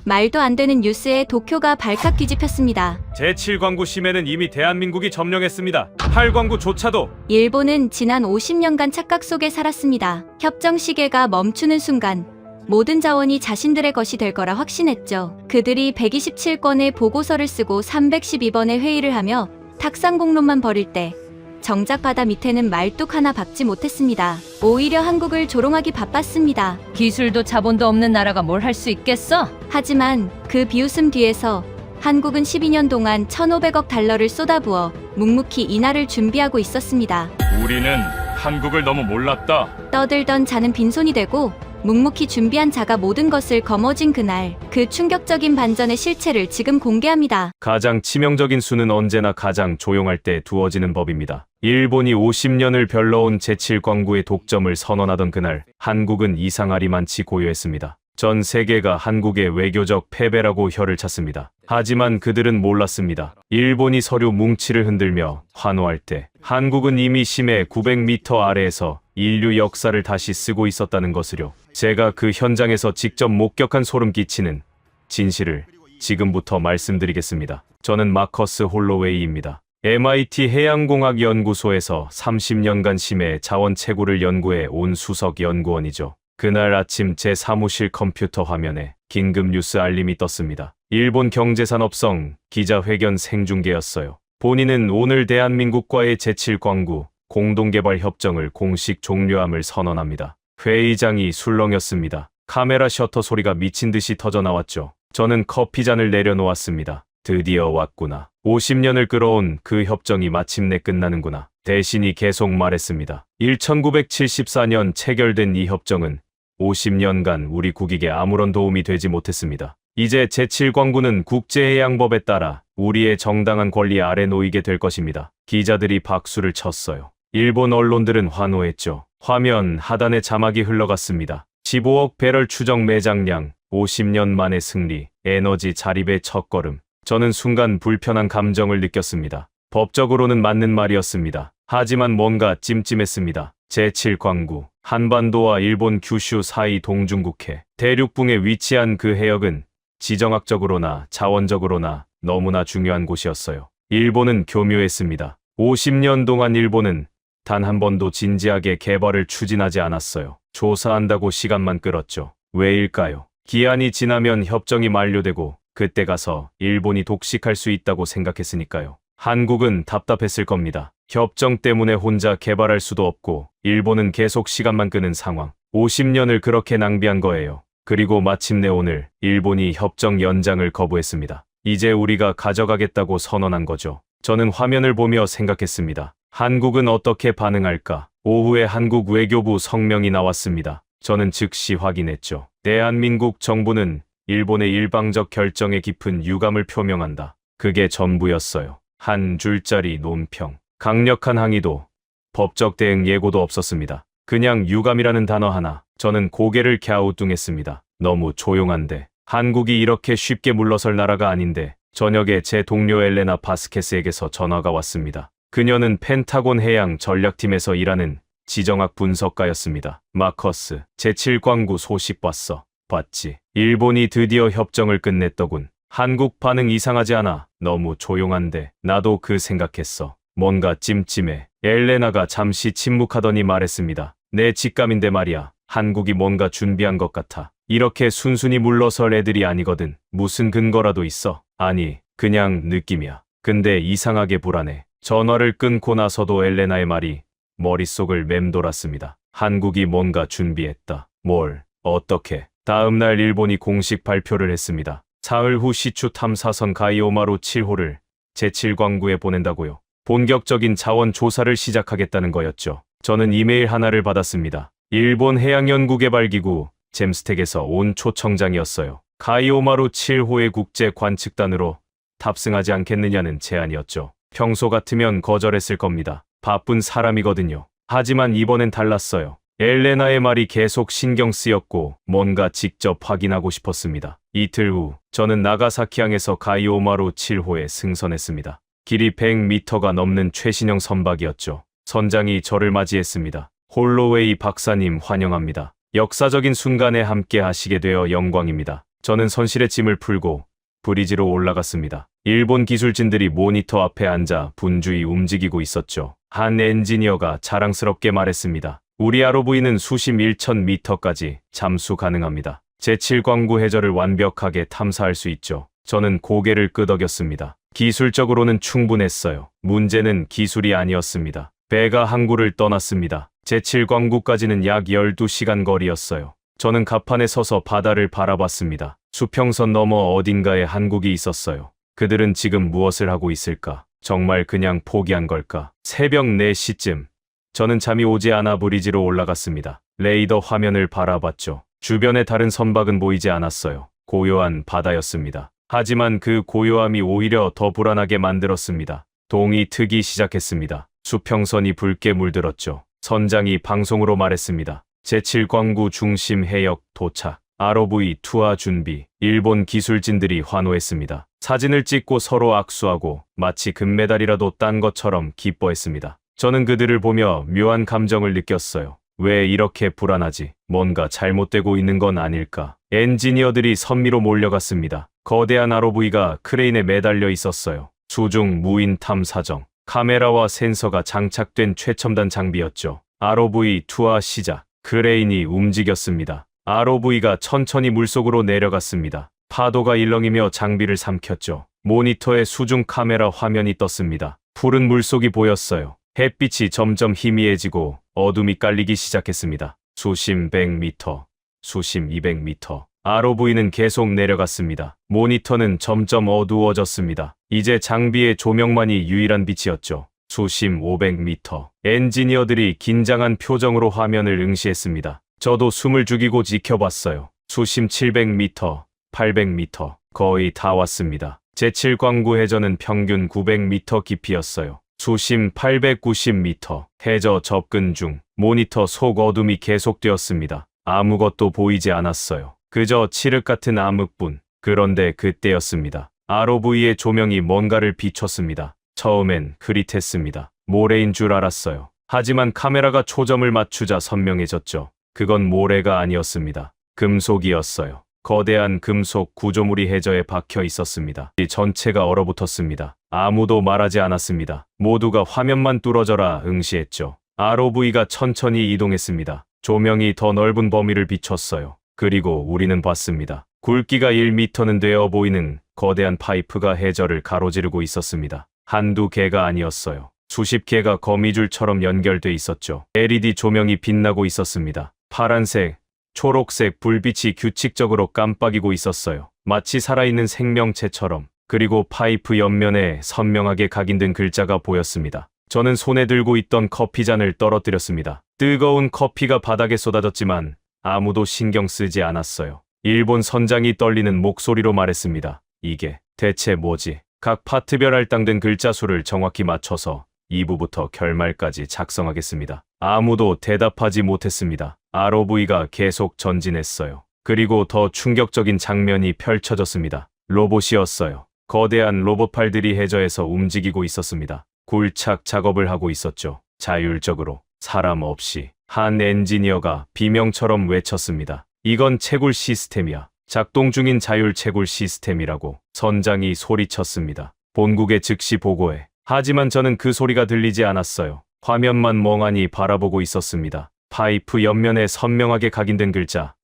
말도 안 되는 뉴스에 도쿄가 발칵 뒤집혔습니다. 제7광구 심해는 이미 대한민국이 점령했습니다. 8광구조차도. 일본은 지난 50년간 착각 속에 살았습니다. 협정 시계가 멈추는 순간 모든 자원이 자신들의 것이 될 거라 확신했죠. 그들이 127건의 보고서를 쓰고 312번의 회의를 하며 탁상공론만 벌일 때 정작 바다 밑에는 말뚝 하나 박지 못했습니다. 오히려 한국을 조롱하기 바빴습니다. 기술도 자본도 없는 나라가 뭘 할 수 있겠어? 하지만 그 비웃음 뒤에서 한국은 12년 동안 1,500억 달러를 쏟아부어 묵묵히 이날을 준비하고 있었습니다. 우리는 한국을 너무 몰랐다. 떠들던 자는 빈손이 되고 묵묵히 준비한 자가 모든 것을 거머쥔 그날, 그 충격적인 반전의 실체를 지금 공개합니다. 가장 치명적인 수는 언제나 가장 조용할 때 두어지는 법입니다. 일본이 50년을 별러온 제7광구의 독점을 선언하던 그날, 한국은 이상하리만치 고요했습니다. 전 세계가 한국의 외교적 패배라고 혀를 찼습니다. 하지만 그들은 몰랐습니다. 일본이 서류 뭉치를 흔들며 환호할 때 한국은 이미 심해 900m 아래에서 인류 역사를 다시 쓰고 있었다는 것을요. 제가 그 현장에서 직접 목격한 소름 끼치는 진실을 지금부터 말씀드리겠습니다. 저는 마커스 홀로웨이입니다. MIT 해양공학연구소에서 30년간 심해 자원 채굴을 연구해 온 수석 연구원이죠. 그날 아침 제 사무실 컴퓨터 화면에 긴급 뉴스 알림이 떴습니다. 일본 경제산업성 기자회견 생중계였어요. 본인은 오늘 대한민국과의 제7광구 공동개발 협정을 공식 종료함을 선언합니다. 회의장이 술렁였습니다. 카메라 셔터 소리가 미친 듯이 터져 나왔죠. 저는 커피잔을 내려놓았습니다. 드디어 왔구나. 50년을 끌어온 그 협정이 마침내 끝나는구나. 대신이 계속 말했습니다. 1974년 체결된 이 협정은 50년간 우리 국익에 아무런 도움이 되지 못했습니다. 이제 제7광구는 국제해양법에 따라 우리의 정당한 권리 아래 놓이게 될 것입니다. 기자들이 박수를 쳤어요. 일본 언론들은 환호했죠. 화면 하단에 자막이 흘러갔습니다. 15억 배럴 추정 매장량, 50년 만의 승리, 에너지 자립의 첫걸음. 저는 순간 불편한 감정을 느꼈습니다. 법적으로는 맞는 말이었습니다. 하지만 뭔가 찜찜했습니다. 제7광구, 한반도와 일본 규슈 사이 동중국해, 대륙붕에 위치한 그 해역은 지정학적으로나 자원적으로나 너무나 중요한 곳이었어요. 일본은 교묘했습니다. 50년 동안 일본은 단 한 번도 진지하게 개발을 추진하지 않았어요. 조사한다고 시간만 끌었죠. 왜일까요? 기한이 지나면 협정이 만료되고 그때 가서 일본이 독식할 수 있다고 생각했으니까요. 한국은 답답했을 겁니다. 협정 때문에 혼자 개발할 수도 없고 일본은 계속 시간만 끄는 상황. 50년을 그렇게 낭비한 거예요. 그리고 마침내 오늘 일본이 협정 연장을 거부했습니다. 이제 우리가 가져가겠다고 선언한 거죠. 저는 화면을 보며 생각했습니다. 한국은 어떻게 반응할까? 오후에 한국 외교부 성명이 나왔습니다. 저는 즉시 확인했죠. 대한민국 정부는 일본의 일방적 결정에 깊은 유감을 표명한다. 그게 전부였어요. 한 줄짜리 논평. 강력한 항의도 법적 대응 예고도 없었습니다. 그냥 유감이라는 단어 하나. 저는 고개를 갸우뚱했습니다. 너무 조용한데. 한국이 이렇게 쉽게 물러설 나라가 아닌데. 저녁에 제 동료 엘레나 바스케스에게서 전화가 왔습니다. 그녀는 펜타곤 해양 전략팀에서 일하는 지정학 분석가였습니다. 마커스, 제7광구 소식 봤어. 봤지. 일본이 드디어 협정을 끝냈더군. 한국 반응 이상하지 않아. 너무 조용한데. 나도 그 생각했어. 뭔가 찜찜해. 엘레나가 잠시 침묵하더니 말했습니다. 내 직감인데 말이야. 한국이 뭔가 준비한 것 같아. 이렇게 순순히 물러설 애들이 아니거든. 무슨 근거라도 있어? 아니, 그냥 느낌이야. 근데 이상하게 불안해. 전화를 끊고 나서도 엘레나의 말이 머릿속을 맴돌았습니다. 한국이 뭔가 준비했다. 뭘? 어떻게? 다음 날 일본이 공식 발표를 했습니다. 사흘 후 시추 탐사선 가이오마루 7호를 제7광구에 보낸다고요. 본격적인 자원 조사를 시작하겠다는 거였죠. 저는 이메일 하나를 받았습니다. 일본 해양연구개발기구 잼스텍에서 온 초청장이었어요. 가이오마루 7호의 국제 관측단으로 탑승하지 않겠느냐는 제안이었죠. 평소 같으면 거절했을 겁니다. 바쁜 사람이거든요. 하지만 이번엔 달랐어요. 엘레나의 말이 계속 신경 쓰였고 뭔가 직접 확인하고 싶었습니다. 이틀 후 저는 나가사키항에서 가이오마루 7호에 승선했습니다. 길이 100m가 넘는 최신형 선박이었죠. 선장이 저를 맞이했습니다. 홀로웨이 박사님 환영합니다. 역사적인 순간에 함께 하시게 되어 영광입니다. 저는 선실의 짐을 풀고 브리지로 올라갔습니다. 일본 기술진들이 모니터 앞에 앉아 분주히 움직이고 있었죠. 한 엔지니어가 자랑스럽게 말했습니다. 우리 ROV는 수심 1,000m까지 잠수 가능합니다. 제7광구 해저를 완벽하게 탐사할 수 있죠. 저는 고개를 끄덕였습니다. 기술적으로는 충분했어요. 문제는 기술이 아니었습니다. 배가 항구를 떠났습니다. 제7광구까지는 약 12시간 거리였어요. 저는 갑판에 서서 바다를 바라봤습니다. 수평선 너머 어딘가에 한국이 있었어요. 그들은 지금 무엇을 하고 있을까? 정말 그냥 포기한 걸까? 새벽 4시쯤 저는 잠이 오지 않아 브리지로 올라갔습니다. 레이더 화면을 바라봤죠. 주변에 다른 선박은 보이지 않았어요. 고요한 바다였습니다. 하지만 그 고요함이 오히려 더 불안하게 만들었습니다. 동이 트기 시작했습니다. 수평선이 붉게 물들었죠. 선장이 방송으로 말했습니다. 제7광구 중심 해역 도착. ROV 투하 준비. 일본 기술진들이 환호했습니다. 사진을 찍고 서로 악수하고 마치 금메달이라도 딴 것처럼 기뻐했습니다. 저는 그들을 보며 묘한 감정을 느꼈어요. 왜 이렇게 불안하지? 뭔가 잘못되고 있는 건 아닐까? 엔지니어들이 선미로 몰려갔습니다. 거대한 ROV가 크레인에 매달려 있었어요. 수중 무인 탐사정. 카메라와 센서가 장착된 최첨단 장비였죠. ROV 투하 시작. 크레인이 움직였습니다. ROV가 천천히 물속으로 내려갔습니다. 파도가 일렁이며 장비를 삼켰죠. 모니터에 수중 카메라 화면이 떴습니다. 푸른 물속이 보였어요. 햇빛이 점점 희미해지고 어둠이 깔리기 시작했습니다. 수심 100m, 수심 200m. ROV는 계속 내려갔습니다. 모니터는 점점 어두워졌습니다. 이제 장비의 조명만이 유일한 빛이었죠. 수심 500m. 엔지니어들이 긴장한 표정으로 화면을 응시했습니다. 저도 숨을 죽이고 지켜봤어요. 수심 700m, 800m. 거의 다 왔습니다. 제7광구 해저는 평균 900m 깊이였어요. 수심 890m. 해저 접근 중. 모니터 속 어둠이 계속되었습니다. 아무것도 보이지 않았어요. 그저 칠흑 같은 암흑뿐. 그런데 그때였습니다. ROV의 조명이 뭔가를 비췄습니다. 처음엔 흐릿했습니다. 모래인 줄 알았어요. 하지만 카메라가 초점을 맞추자 선명해졌죠. 그건 모래가 아니었습니다. 금속이었어요. 거대한 금속 구조물이 해저에 박혀 있었습니다. 이 전체가 얼어붙었습니다. 아무도 말하지 않았습니다. 모두가 화면만 뚫어져라 응시했죠. ROV가 천천히 이동했습니다. 조명이 더 넓은 범위를 비췄어요. 그리고 우리는 봤습니다. 굵기가 1m는 되어 보이는 거대한 파이프가 해저를 가로지르고 있었습니다. 한두 개가 아니었어요. 수십 개가 거미줄처럼 연결돼 있었죠. LED 조명이 빛나고 있었습니다. 파란색, 초록색 불빛이 규칙적으로 깜빡이고 있었어요. 마치 살아있는 생명체처럼. 그리고 파이프 옆면에 선명하게 각인된 글자가 보였습니다. 저는 손에 들고 있던 커피잔을 떨어뜨렸습니다. 뜨거운 커피가 바닥에 쏟아졌지만 아무도 신경 쓰지 않았어요. 일본 선장이 떨리는 목소리로 말했습니다. 이게 대체 뭐지? 각 파트별 할당된 글자 수를 정확히 맞춰서 2부부터 결말까지 작성하겠습니다. 아무도 대답하지 못했습니다. ROV가 계속 전진했어요. 그리고 더 충격적인 장면이 펼쳐졌습니다. 로봇이었어요. 거대한 로봇팔들이 해저에서 움직이고 있었습니다. 굴착 작업을 하고 있었죠. 자율적으로, 사람 없이. 한 엔지니어가 비명처럼 외쳤습니다. 이건 채굴 시스템이야. 작동 중인 자율 채굴 시스템이라고. 선장이 소리쳤습니다. 본국에 즉시 보고해. 하지만 저는 그 소리가 들리지 않았어요. 화면만 멍하니 바라보고 있었습니다. 파이프 옆면에 선명하게 각인된 글자.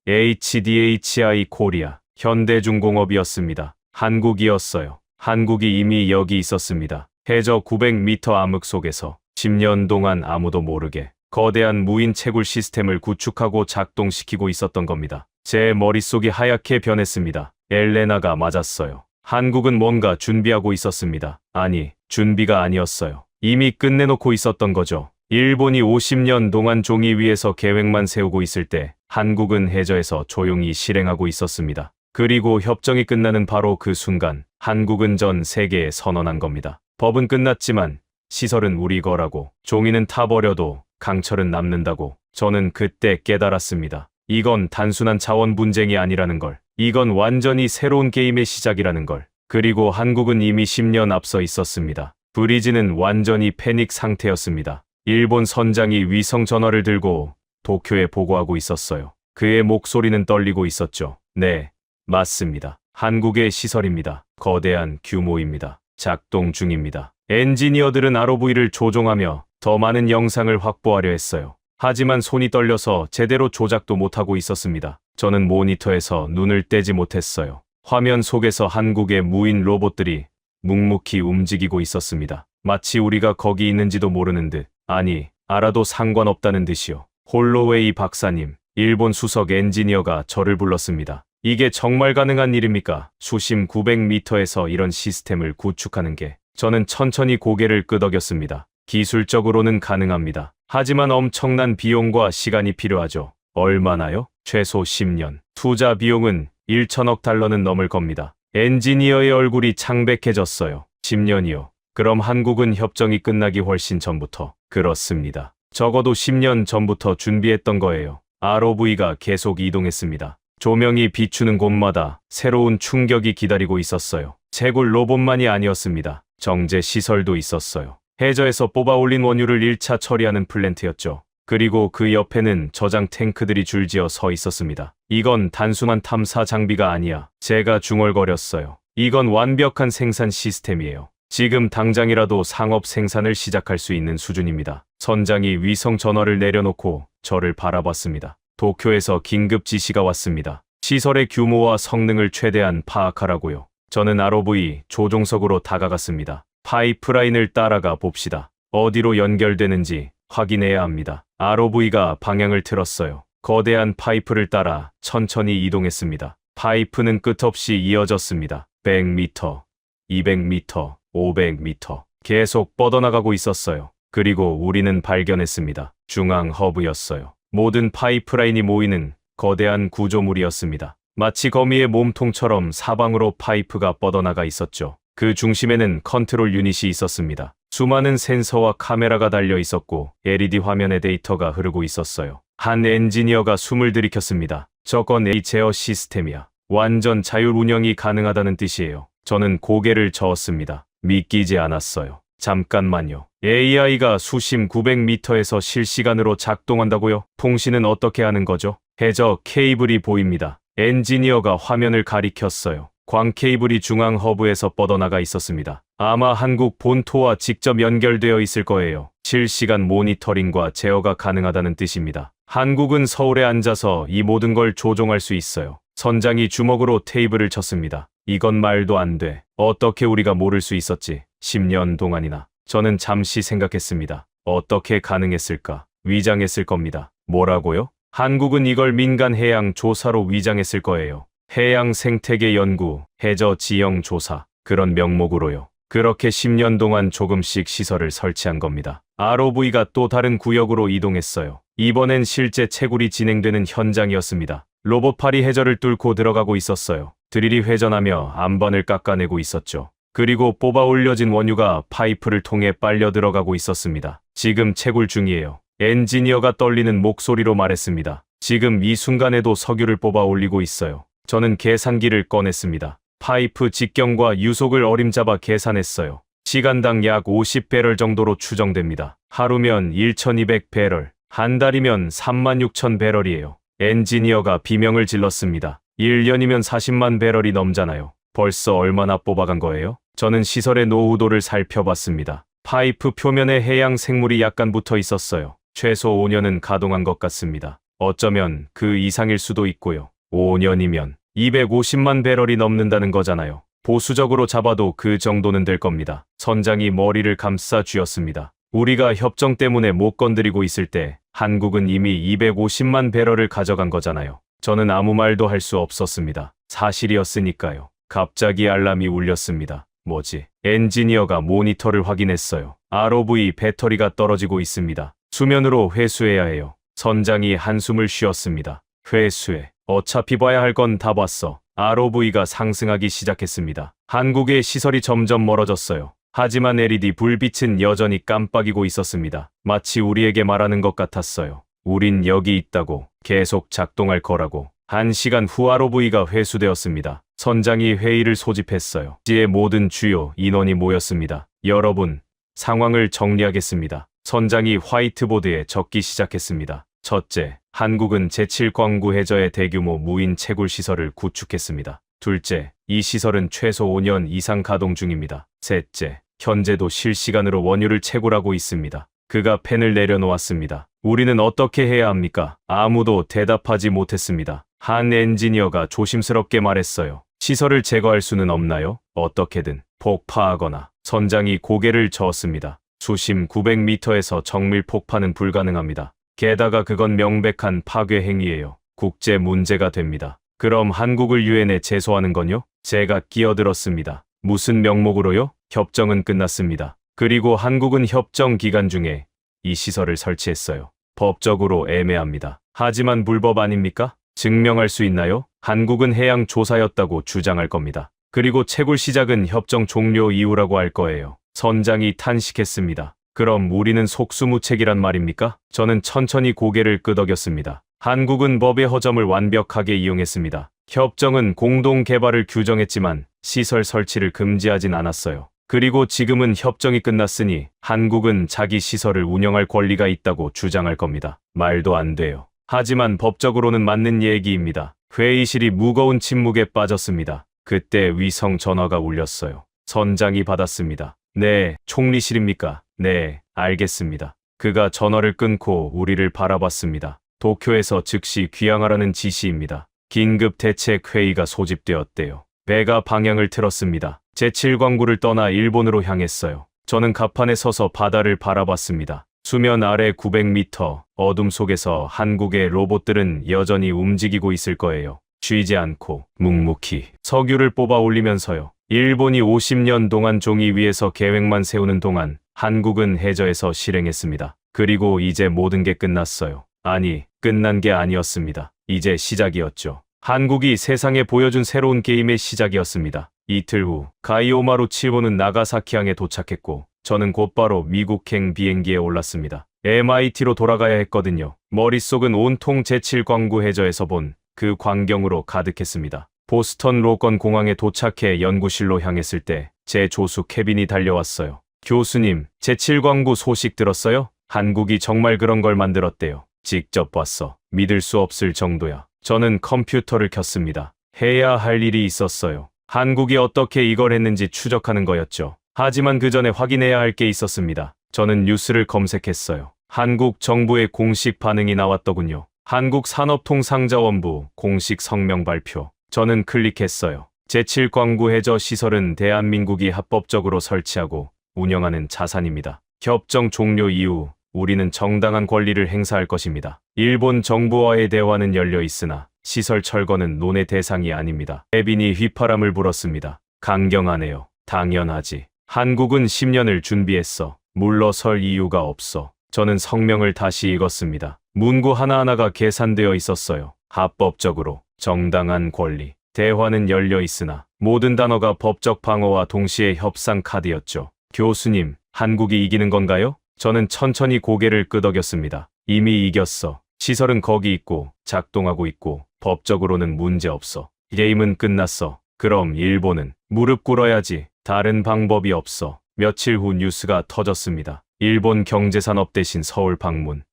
HDHI 코리아. 현대중공업이었습니다. 한국이었어요. 한국이 이미 여기 있었습니다. 해저 900m 암흑 속에서 10년 동안 아무도 모르게 거대한 무인 채굴 시스템을 구축하고 작동시키고 있었던 겁니다. 제 머릿속이 하얗게 변했습니다. 엘레나가 맞았어요. 한국은 뭔가 준비하고 있었습니다. 아니, 준비가 아니었어요. 이미 끝내놓고 있었던 거죠. 일본이 50년 동안 종이 위에서 계획만 세우고 있을 때 한국은 해저에서 조용히 실행하고 있었습니다. 그리고 협정이 끝나는 바로 그 순간 한국은 전 세계에 선언한 겁니다. 법은 끝났지만 시설은 우리 거라고. 종이는 타버려도 강철은 남는다고. 저는 그때 깨달았습니다. 이건 단순한 자원 분쟁이 아니라는 걸. 이건 완전히 새로운 게임의 시작이라는 걸. 그리고 한국은 이미 10년 앞서 있었습니다. 브리지는 완전히 패닉 상태였습니다. 일본 선장이 위성 전화를 들고 도쿄에 보고하고 있었어요. 그의 목소리는 떨리고 있었죠. 네, 맞습니다. 한국의 시설입니다. 거대한 규모입니다. 작동 중입니다. 엔지니어들은 ROV를 조종하며 더 많은 영상을 확보하려 했어요. 하지만 손이 떨려서 제대로 조작도 못하고 있었습니다. 저는 모니터에서 눈을 떼지 못했어요. 화면 속에서 한국의 무인 로봇들이 묵묵히 움직이고 있었습니다. 마치 우리가 거기 있는지도 모르는 듯, 아니, 알아도 상관없다는 듯이요. 홀로웨이 박사님, 일본 수석 엔지니어가 저를 불렀습니다. 이게 정말 가능한 일입니까? 수심 900m에서 이런 시스템을 구축하는 게. 저는 천천히 고개를 끄덕였습니다. 기술적으로는 가능합니다. 하지만 엄청난 비용과 시간이 필요하죠. 얼마나요? 최소 10년. 투자 비용은 1천억 달러는 넘을 겁니다. 엔지니어의 얼굴이 창백해졌어요. 10년이요. 그럼 한국은 협정이 끝나기 훨씬 전부터. 그렇습니다. 적어도 10년 전부터 준비했던 거예요. ROV가 계속 이동했습니다. 조명이 비추는 곳마다 새로운 충격이 기다리고 있었어요. 채굴 로봇만이 아니었습니다. 정제 시설도 있었어요. 해저에서 뽑아 올린 원유를 1차 처리하는 플랜트였죠. 그리고 그 옆에는 저장 탱크들이 줄지어 서 있었습니다. 이건 단순한 탐사 장비가 아니야. 제가 중얼거렸어요. 이건 완벽한 생산 시스템이에요. 지금 당장이라도 상업 생산을 시작할 수 있는 수준입니다. 선장이 위성 전화를 내려놓고 저를 바라봤습니다. 도쿄에서 긴급 지시가 왔습니다. 시설의 규모와 성능을 최대한 파악하라고요. 저는 ROV 조종석으로 다가갔습니다. 파이프라인을 따라가 봅시다. 어디로 연결되는지 확인해야 합니다. ROV가 방향을 틀었어요. 거대한 파이프를 따라 천천히 이동했습니다. 파이프는 끝없이 이어졌습니다. 100m, 200m, 500m. 계속 뻗어나가고 있었어요. 그리고 우리는 발견했습니다. 중앙 허브였어요. 모든 파이프라인이 모이는 거대한 구조물이었습니다. 마치 거미의 몸통처럼 사방으로 파이프가 뻗어나가 있었죠. 그 중심에는 컨트롤 유닛이 있었습니다. 수많은 센서와 카메라가 달려 있었고 LED 화면에 데이터가 흐르고 있었어요. 한 엔지니어가 숨을 들이켰습니다. 저건 제어 시스템이야. 완전 자율 운영이 가능하다는 뜻이에요. 저는 고개를 저었습니다. 믿기지 않았어요. 잠깐만요. AI가 수심 900m에서 실시간으로 작동한다고요? 통신은 어떻게 하는 거죠? 해저 케이블이 보입니다. 엔지니어가 화면을 가리켰어요. 광 케이블이 중앙 허브에서 뻗어나가 있었습니다. 아마 한국 본토와 직접 연결되어 있을 거예요. 실시간 모니터링과 제어가 가능하다는 뜻입니다. 한국은 서울에 앉아서 이 모든 걸 조종할 수 있어요. 선장이 주먹으로 테이블을 쳤습니다. 이건 말도 안 돼. 어떻게 우리가 모를 수 있었지? 10년 동안이나. 저는 잠시 생각했습니다. 어떻게 가능했을까? 위장했을 겁니다. 뭐라고요? 한국은 이걸 민간 해양 조사로 위장했을 거예요. 해양 생태계 연구, 해저 지형 조사, 그런 명목으로요. 그렇게 10년 동안 조금씩 시설을 설치한 겁니다. ROV가 또 다른 구역으로 이동했어요. 이번엔 실제 채굴이 진행되는 현장이었습니다. 로봇팔이 해저를 뚫고 들어가고 있었어요. 드릴이 회전하며 암반을 깎아내고 있었죠. 그리고 뽑아 올려진 원유가 파이프를 통해 빨려 들어가고 있었습니다. 지금 채굴 중이에요. 엔지니어가 떨리는 목소리로 말했습니다. 지금 이 순간에도 석유를 뽑아 올리고 있어요. 저는 계산기를 꺼냈습니다. 파이프 직경과 유속을 어림잡아 계산했어요. 시간당 약 50배럴 정도로 추정됩니다. 하루면 1200배럴, 한 달이면 36,000배럴이에요. 엔지니어가 비명을 질렀습니다. 1년이면 40만 배럴이 넘잖아요. 벌써 얼마나 뽑아간 거예요? 저는 시설의 노후도를 살펴봤습니다. 파이프 표면에 해양 생물이 약간 붙어 있었어요. 최소 5년은 가동한 것 같습니다. 어쩌면 그 이상일 수도 있고요. 5년이면 250만 배럴이 넘는다는 거잖아요. 보수적으로 잡아도 그 정도는 될 겁니다. 선장이 머리를 감싸 쥐었습니다. 우리가 협정 때문에 못 건드리고 있을 때 한국은 이미 250만 배럴을 가져간 거잖아요. 저는 아무 말도 할 수 없었습니다. 사실이었으니까요. 갑자기 알람이 울렸습니다. 뭐지? 엔지니어가 모니터를 확인했어요. ROV 배터리가 떨어지고 있습니다. 수면으로 회수해야 해요. 선장이 한숨을 쉬었습니다. 회수해. 어차피 봐야 할 건 다 봤어. ROV가 상승하기 시작했습니다. 한국의 시설이 점점 멀어졌어요. 하지만 LED 불빛은 여전히 깜빡이고 있었습니다. 마치 우리에게 말하는 것 같았어요. 우린 여기 있다고, 계속 작동할 거라고. 1시간 후 ROV가 회수되었습니다. 선장이 회의를 소집했어요. 지의 모든 주요 인원이 모였습니다. 여러분, 상황을 정리하겠습니다. 선장이 화이트보드에 적기 시작했습니다. 첫째, 한국은 제7광구 해저에 대규모 무인 채굴 시설을 구축했습니다. 둘째, 이 시설은 최소 5년 이상 가동 중입니다. 셋째, 현재도 실시간으로 원유를 채굴하고 있습니다. 그가 펜을 내려놓았습니다. 우리는 어떻게 해야 합니까? 아무도 대답하지 못했습니다. 한 엔지니어가 조심스럽게 말했어요. 시설을 제거할 수는 없나요? 어떻게든 폭파하거나. 선장이 고개를 저었습니다. 수심 900m에서 정밀 폭파는 불가능합니다. 게다가 그건 명백한 파괴 행위예요. 국제 문제가 됩니다. 그럼 한국을 유엔에 제소하는 건요? 제가 끼어들었습니다. 무슨 명목으로요? 협정은 끝났습니다. 그리고 한국은 협정 기간 중에 이 시설을 설치했어요. 법적으로 애매합니다. 하지만 불법 아닙니까? 증명할 수 있나요? 한국은 해양 조사였다고 주장할 겁니다. 그리고 채굴 시작은 협정 종료 이후라고 할 거예요. 선장이 탄식했습니다. 그럼 우리는 속수무책이란 말입니까? 저는 천천히 고개를 끄덕였습니다. 한국은 법의 허점을 완벽하게 이용했습니다. 협정은 공동 개발을 규정했지만 시설 설치를 금지하진 않았어요. 그리고 지금은 협정이 끝났으니 한국은 자기 시설을 운영할 권리가 있다고 주장할 겁니다. 말도 안 돼요. 하지만 법적으로는 맞는 얘기입니다. 회의실이 무거운 침묵에 빠졌습니다. 그때 위성 전화가 울렸어요. 선장이 받았습니다. 네, 총리실입니까? 네, 알겠습니다. 그가 전화를 끊고 우리를 바라봤습니다. 도쿄에서 즉시 귀향하라는 지시입니다. 긴급 대책 회의가 소집되었대요. 배가 방향을 틀었습니다. 제7광구를 떠나 일본으로 향했어요. 저는 갑판에 서서 바다를 바라봤습니다. 수면 아래 900m, 어둠 속에서 한국의 로봇들은 여전히 움직이고 있을 거예요. 쉬지 않고 묵묵히 석유를 뽑아 올리면서요. 일본이 50년 동안 종이 위에서 계획만 세우는 동안 한국은 해저에서 실행했습니다. 그리고 이제 모든 게 끝났어요. 아니, 끝난 게 아니었습니다. 이제 시작이었죠. 한국이 세상에 보여준 새로운 게임의 시작이었습니다. 이틀 후 가이오마루 칠호는 나가사키항에 도착했고 저는 곧바로 미국행 비행기에 올랐습니다. MIT로 돌아가야 했거든요. 머릿속은 온통 제7광구 해저에서 본 그 광경으로 가득했습니다. 보스턴 로건 공항에 도착해 연구실로 향했을 때 제 조수 케빈이 달려왔어요. 교수님, 제7광구 소식 들었어요? 한국이 정말 그런 걸 만들었대요. 직접 봤어. 믿을 수 없을 정도야. 저는 컴퓨터를 켰습니다. 해야 할 일이 있었어요. 한국이 어떻게 이걸 했는지 추적하는 거였죠. 하지만 그 전에 확인해야 할 게 있었습니다. 저는 뉴스를 검색했어요. 한국 정부의 공식 반응이 나왔더군요. 한국산업통상자원부 공식 성명 발표. 저는 클릭했어요. 제7광구 해저 시설은 대한민국이 합법적으로 설치하고 운영하는 자산입니다. 협정 종료 이후 우리는 정당한 권리를 행사할 것입니다. 일본 정부와의 대화는 열려 있으나 시설 철거는 논의 대상이 아닙니다. 케빈이 휘파람을 불었습니다. 강경하네요. 당연하지. 한국은 10년을 준비했어. 물러설 이유가 없어. 저는 성명을 다시 읽었습니다. 문구 하나하나가 계산되어 있었어요. 합법적으로, 정당한 권리. 대화는 열려 있으나 모든 단어가 법적 방어와 동시에 협상 카드였죠. 교수님, 한국이 이기는 건가요? 저는 천천히 고개를 끄덕였습니다. 이미 이겼어. 시설은 거기 있고 작동하고 있고 법적으로는 문제 없어. 게임은 끝났어. 그럼 일본은 무릎 꿇어야지. 다른 방법이 없어. 며칠 후 뉴스가 터졌습니다. 일본 경제산업 대신 서울 방문.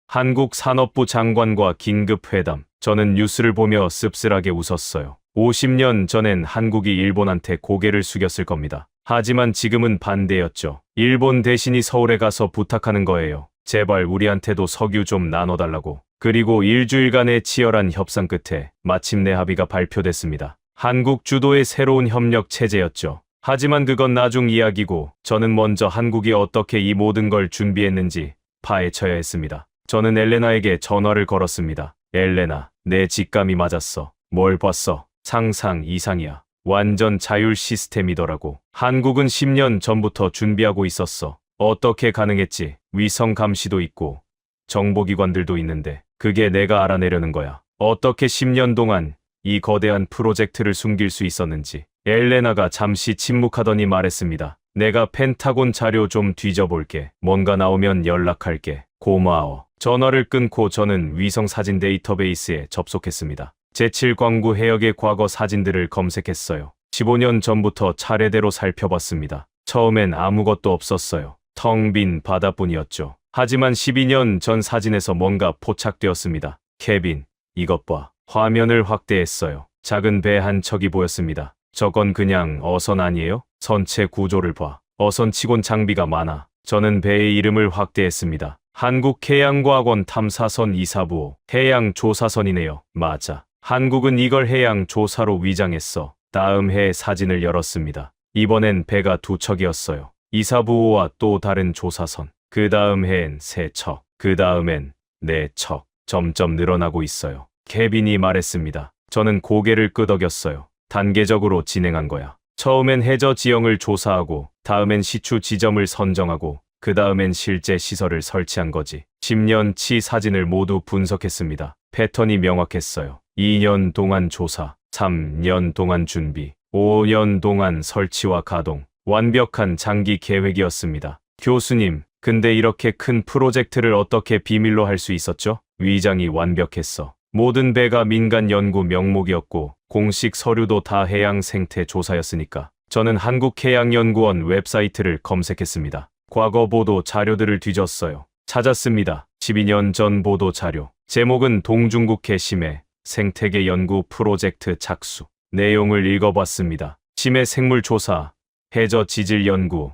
한국 산업부 장관과 긴급 회담. 저는 뉴스를 보며 씁쓸하게 웃었어요. 50년 전엔 한국이 일본한테 고개를 숙였을 겁니다. 하지만 지금은 반대였죠. 일본 대신이 서울에 가서 부탁하는 거예요. 제발 우리한테도 석유 좀 나눠달라고. 그리고 일주일간의 치열한 협상 끝에 마침내 합의가 발표됐습니다. 한국 주도의 새로운 협력 체제였죠. 하지만 그건 나중 이야기고 저는 먼저 한국이 어떻게 이 모든 걸 준비했는지 파헤쳐야 했습니다. 저는 엘레나에게 전화를 걸었습니다. 엘레나, 내 직감이 맞았어. 뭘 봤어? 상상 이상이야. 완전 자율 시스템이더라고. 한국은 10년 전부터 준비하고 있었어. 어떻게 가능했지? 위성 감시도 있고 정보기관들도 있는데 그게 내가 알아내려는 거야. 어떻게 10년 동안 이 거대한 프로젝트를 숨길 수 있었는지. 엘레나가 잠시 침묵하더니 말했습니다. 내가 펜타곤 자료 좀 뒤져볼게. 뭔가 나오면 연락할게. 고마워. 전화를 끊고 저는 위성 사진 데이터베이스에 접속했습니다. 제7광구 해역의 과거 사진들을 검색했어요. 15년 전부터 차례대로 살펴봤습니다. 처음엔 아무것도 없었어요. 텅 빈 바다뿐이었죠. 하지만 12년 전 사진에서 뭔가 포착되었습니다. 케빈, 이것 봐. 화면을 확대했어요. 작은 배 한 척이 보였습니다. 저건 그냥 어선 아니에요? 선체 구조를 봐. 어선치곤 장비가 많아. 저는 배의 이름을 확대했습니다. 한국해양과학원 탐사선 245 해양조사선이네요. 맞아. 한국은 이걸 해양조사로 위장했어. 다음 해에 사진을 열었습니다. 이번엔 배가 2척이었어요. 245와 또 다른 조사선. 그 다음 해엔 3척. 그 다음엔 4척. 점점 늘어나고 있어요. 케빈이 말했습니다. 저는 고개를 끄덕였어요. 단계적으로 진행한 거야. 처음엔 해저 지형을 조사하고, 다음엔 시추 지점을 선정하고, 그 다음엔 실제 시설을 설치한 거지. 10년치 사진을 모두 분석했습니다. 패턴이 명확했어요. 2년 동안 조사, 3년 동안 준비, 5년 동안 설치와 가동. 완벽한 장기 계획이었습니다. 교수님, 근데 이렇게 큰 프로젝트를 어떻게 비밀로 할 수 있었죠? 위장이 완벽했어. 모든 배가 민간 연구 명목이었고 공식 서류도 다 해양 생태 조사였으니까. 저는 한국해양연구원 웹사이트를 검색했습니다. 과거 보도 자료들을 뒤졌어요. 찾았습니다. 12년 전 보도 자료. 제목은 동중국해 심해 생태계 연구 프로젝트 착수. 내용을 읽어봤습니다. 심해 생물 조사, 해저 지질 연구,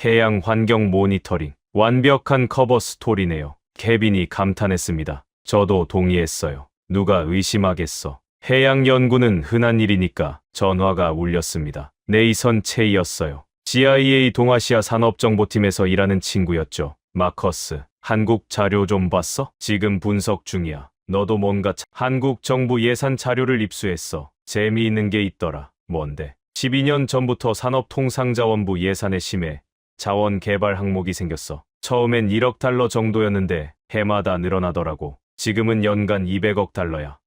해양 환경 모니터링. 완벽한 커버 스토리네요. 케빈이 감탄했습니다. 저도 동의했어요. 누가 의심하겠어. 해양 연구는 흔한 일이니까. 전화가 울렸습니다. 네이선 채이였어요. CIA 동아시아 산업정보팀에서 일하는 친구였죠. 마커스, 한국 자료 좀 봤어? 지금 분석 중이야. 너도 뭔가 한국 정부 예산 자료를 입수했어. 재미있는 게 있더라. 뭔데? 12년 전부터 산업통상자원부 예산에 심해 자원 개발 항목이 생겼어. 처음엔 1억 달러 정도였는데 해마다 늘어나더라고. 지금은 연간 200억 달러야.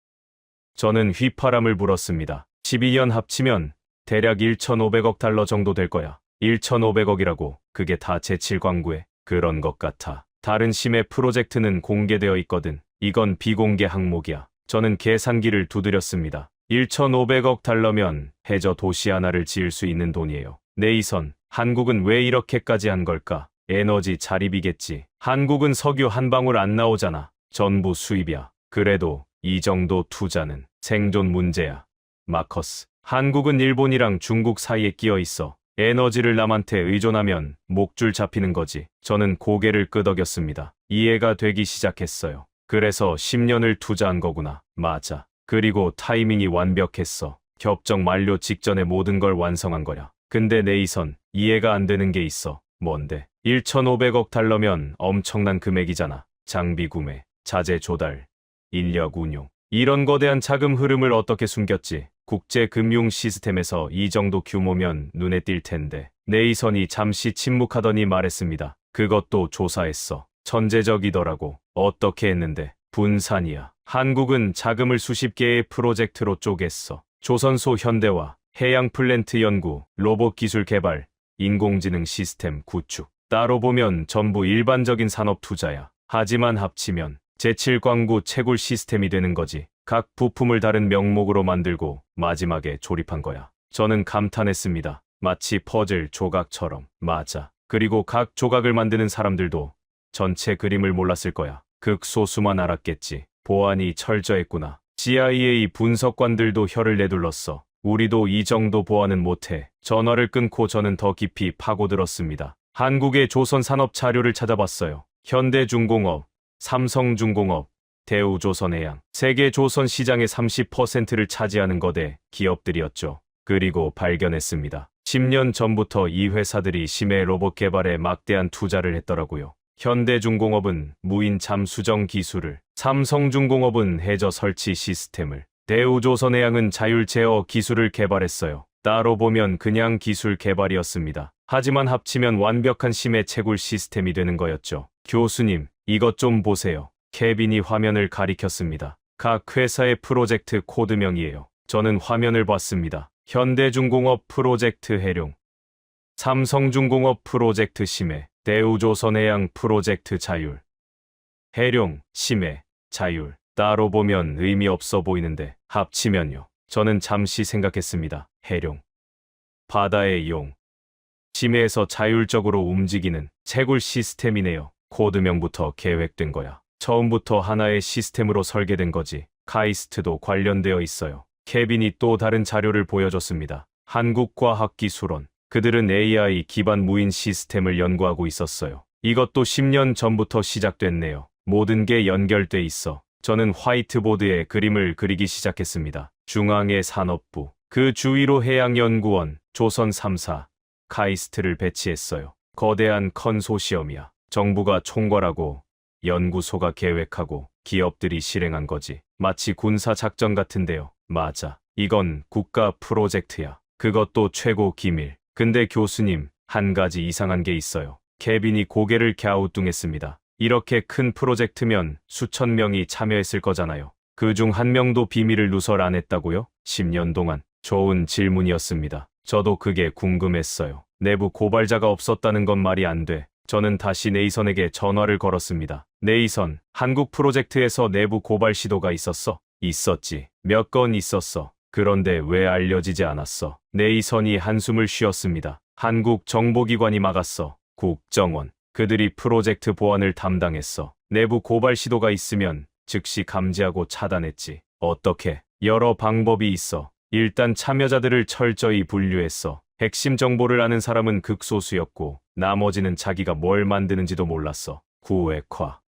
저는 휘파람을 불었습니다. 12년 합치면 대략 1,500억 달러 정도 될 거야. 1,500억이라고. 그게 다 제7광구에. 그런 것 같아. 다른 심해 프로젝트는 공개되어 있거든. 이건 비공개 항목이야. 저는 계산기를 두드렸습니다. 1,500억 달러면 해저 도시 하나를 지을 수 있는 돈이에요. 네이선, 한국은 왜 이렇게까지 한 걸까? 에너지 자립이겠지. 한국은 석유 한 방울 안 나오잖아. 전부 수입이야. 그래도 이 정도 투자는 생존 문제야. 마커스, 한국은 일본이랑 중국 사이에 끼어 있어. 에너지를 남한테 의존하면 목줄 잡히는 거지. 저는 고개를 끄덕였습니다. 이해가 되기 시작했어요. 그래서 10년을 투자한 거구나. 맞아. 그리고 타이밍이 완벽했어. 협정 만료 직전에 모든 걸 완성한 거야. 근데 네이선, 이해가 안 되는 게 있어. 뭔데? 1,500억 달러면 엄청난 금액이잖아. 장비 구매, 자재 조달, 인력 운용. 이런 거대한 자금 흐름을 어떻게 숨겼지? 국제 금융 시스템에서 이 정도 규모면 눈에 띌 텐데. 네이선이 잠시 침묵하더니 말했습니다. 그것도 조사했어. 천재적이더라고. 어떻게 했는데? 분산이야. 한국은 자금을 수십 개의 프로젝트로 쪼갰어. 조선소 현대화, 해양 플랜트 연구, 로봇 기술 개발, 인공지능 시스템 구축. 따로 보면 전부 일반적인 산업 투자야. 하지만 합치면 제7광구 채굴 시스템이 되는 거지. 각 부품을 다른 명목으로 만들고 마지막에 조립한 거야. 저는 감탄했습니다. 마치 퍼즐 조각처럼. 맞아. 그리고 각 조각을 만드는 사람들도 전체 그림을 몰랐을 거야. 극소수만 알았겠지. 보안이 철저했구나. CIA 분석관들도 혀를 내둘렀어. 우리도 이 정도 보안은 못해. 전화를 끊고 저는 더 깊이 파고들었습니다. 한국의 조선 산업 자료를 찾아봤어요. 현대중공업, 삼성중공업, 대우조선해양. 세계 조선 시장의 30%를 차지하는 거대 기업들이었죠. 그리고 발견했습니다. 10년 전부터 이 회사들이 심해 로봇 개발에 막대한 투자를 했더라고요. 현대중공업은 무인 잠수정 기술을, 삼성중공업은 해저 설치 시스템을, 대우조선해양은 자율 제어 기술을 개발했어요. 따로 보면 그냥 기술 개발이었습니다. 하지만 합치면 완벽한 심해 채굴 시스템이 되는 거였죠. 교수님, 이것 좀 보세요. 케빈이 화면을 가리켰습니다. 각 회사의 프로젝트 코드명이에요. 저는 화면을 봤습니다. 현대중공업 프로젝트 해룡, 삼성중공업 프로젝트 심해, 대우조선해양 프로젝트 자율. 해룡, 심해, 자율. 따로 보면 의미 없어 보이는데 합치면요. 저는 잠시 생각했습니다. 해룡, 바다의 용. 심해에서 자율적으로 움직이는 채굴 시스템이네요. 코드명부터 계획된 거야. 처음부터 하나의 시스템으로 설계된 거지. 카이스트도 관련되어 있어요. 케빈이 또 다른 자료를 보여줬습니다. 한국과학기술원. 그들은 AI 기반 무인 시스템을 연구하고 있었어요. 이것도 10년 전부터 시작됐네요. 모든 게 연결돼 있어. 저는 화이트보드에 그림을 그리기 시작했습니다. 중앙에 산업부, 그 주위로 해양연구원, 조선 3사, 카이스트를 배치했어요. 거대한 컨소시엄이야. 정부가 총괄하고 연구소가 계획하고 기업들이 실행한 거지. 마치 군사작전 같은데요. 맞아. 이건 국가 프로젝트야. 그것도 최고 기밀. 근데 교수님, 한 가지 이상한 게 있어요. 케빈이 고개를 갸우뚱했습니다. 이렇게 큰 프로젝트면 수천 명이 참여했을 거잖아요. 그중 한 명도 비밀을 누설 안 했다고요? 10년 동안. 좋은 질문이었습니다. 저도 그게 궁금했어요. 내부 고발자가 없었다는 건 말이 안 돼. 저는 다시 네이선에게 전화를 걸었습니다. 네이선, 한국 프로젝트에서 내부 고발 시도가 있었어? 있었지. 몇 건 있었어. 그런데 왜 알려지지 않았어? 네이선이 한숨을 쉬었습니다. 한국 정보기관이 막았어. 국정원. 그들이 프로젝트 보안을 담당했어. 내부 고발 시도가 있으면 즉시 감지하고 차단했지. 어떻게? 여러 방법이 있어. 일단 참여자들을 철저히 분류했어. 핵심 정보를 아는 사람은 극소수였고 나머지는 자기가 뭘 만드는지도 몰랐어. 구획화.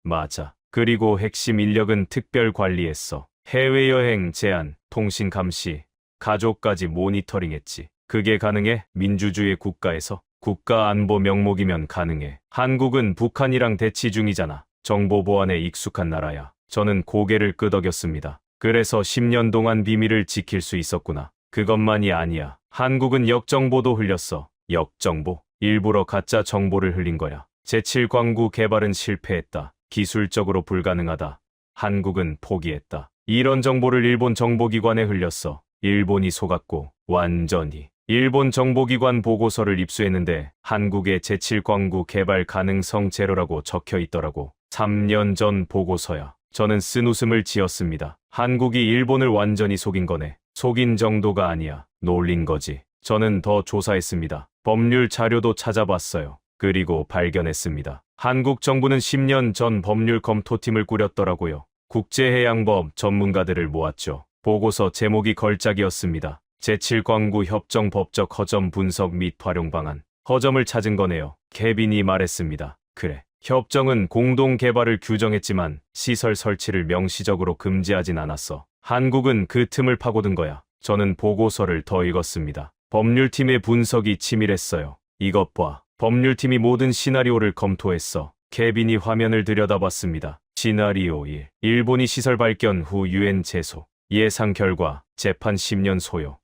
맞아. 그리고 핵심 인력은 특별 관리했어. 해외여행 제한, 통신 감시, 가족까지 모니터링했지. 그게 가능해? 민주주의 국가에서? 국가안보 명목이면 가능해. 한국은 북한이랑 대치 중이잖아. 정보 보안에 익숙한 나라야. 저는 고개를 끄덕였습니다. 그래서 10년 동안 비밀을 지킬 수 있었구나. 그것만이 아니야. 한국은 역정보도 흘렸어. 역정보? 일부러 가짜 정보를 흘린 거야. 제7광구 개발은 실패했다. 기술적으로 불가능하다. 한국은 포기했다. 이런 정보를 일본 정보기관에 흘렸어. 일본이 속았고 완전히. 일본 정보기관 보고서를 입수했는데 한국의 제7광구 개발 가능성 제로라고 적혀 있더라고. 3년 전 보고서야. 저는 쓴웃음을 지었습니다. 한국이 일본을 완전히 속인 거네. 속인 정도가 아니야. 놀린 거지. 저는 더 조사했습니다. 법률 자료도 찾아봤어요. 그리고 발견했습니다. 한국 정부는 10년 전 법률 검토팀을 꾸렸더라고요. 국제해양법 전문가들을 모았죠. 보고서 제목이 걸작이었습니다. 제7광구 협정 법적 허점 분석 및 활용 방안. 허점을 찾은 거네요. 케빈이 말했습니다. 그래. 협정은 공동 개발을 규정했지만 시설 설치를 명시적으로 금지하진 않았어. 한국은 그 틈을 파고든 거야. 저는 보고서를 더 읽었습니다. 법률팀의 분석이 치밀했어요. 이것 봐. 법률팀이 모든 시나리오를 검토했어. 케빈이 화면을 들여다봤습니다. 시나리오 1. 일본이 시설 발견 후 유엔 제소. 예상 결과. 재판 10년 소요.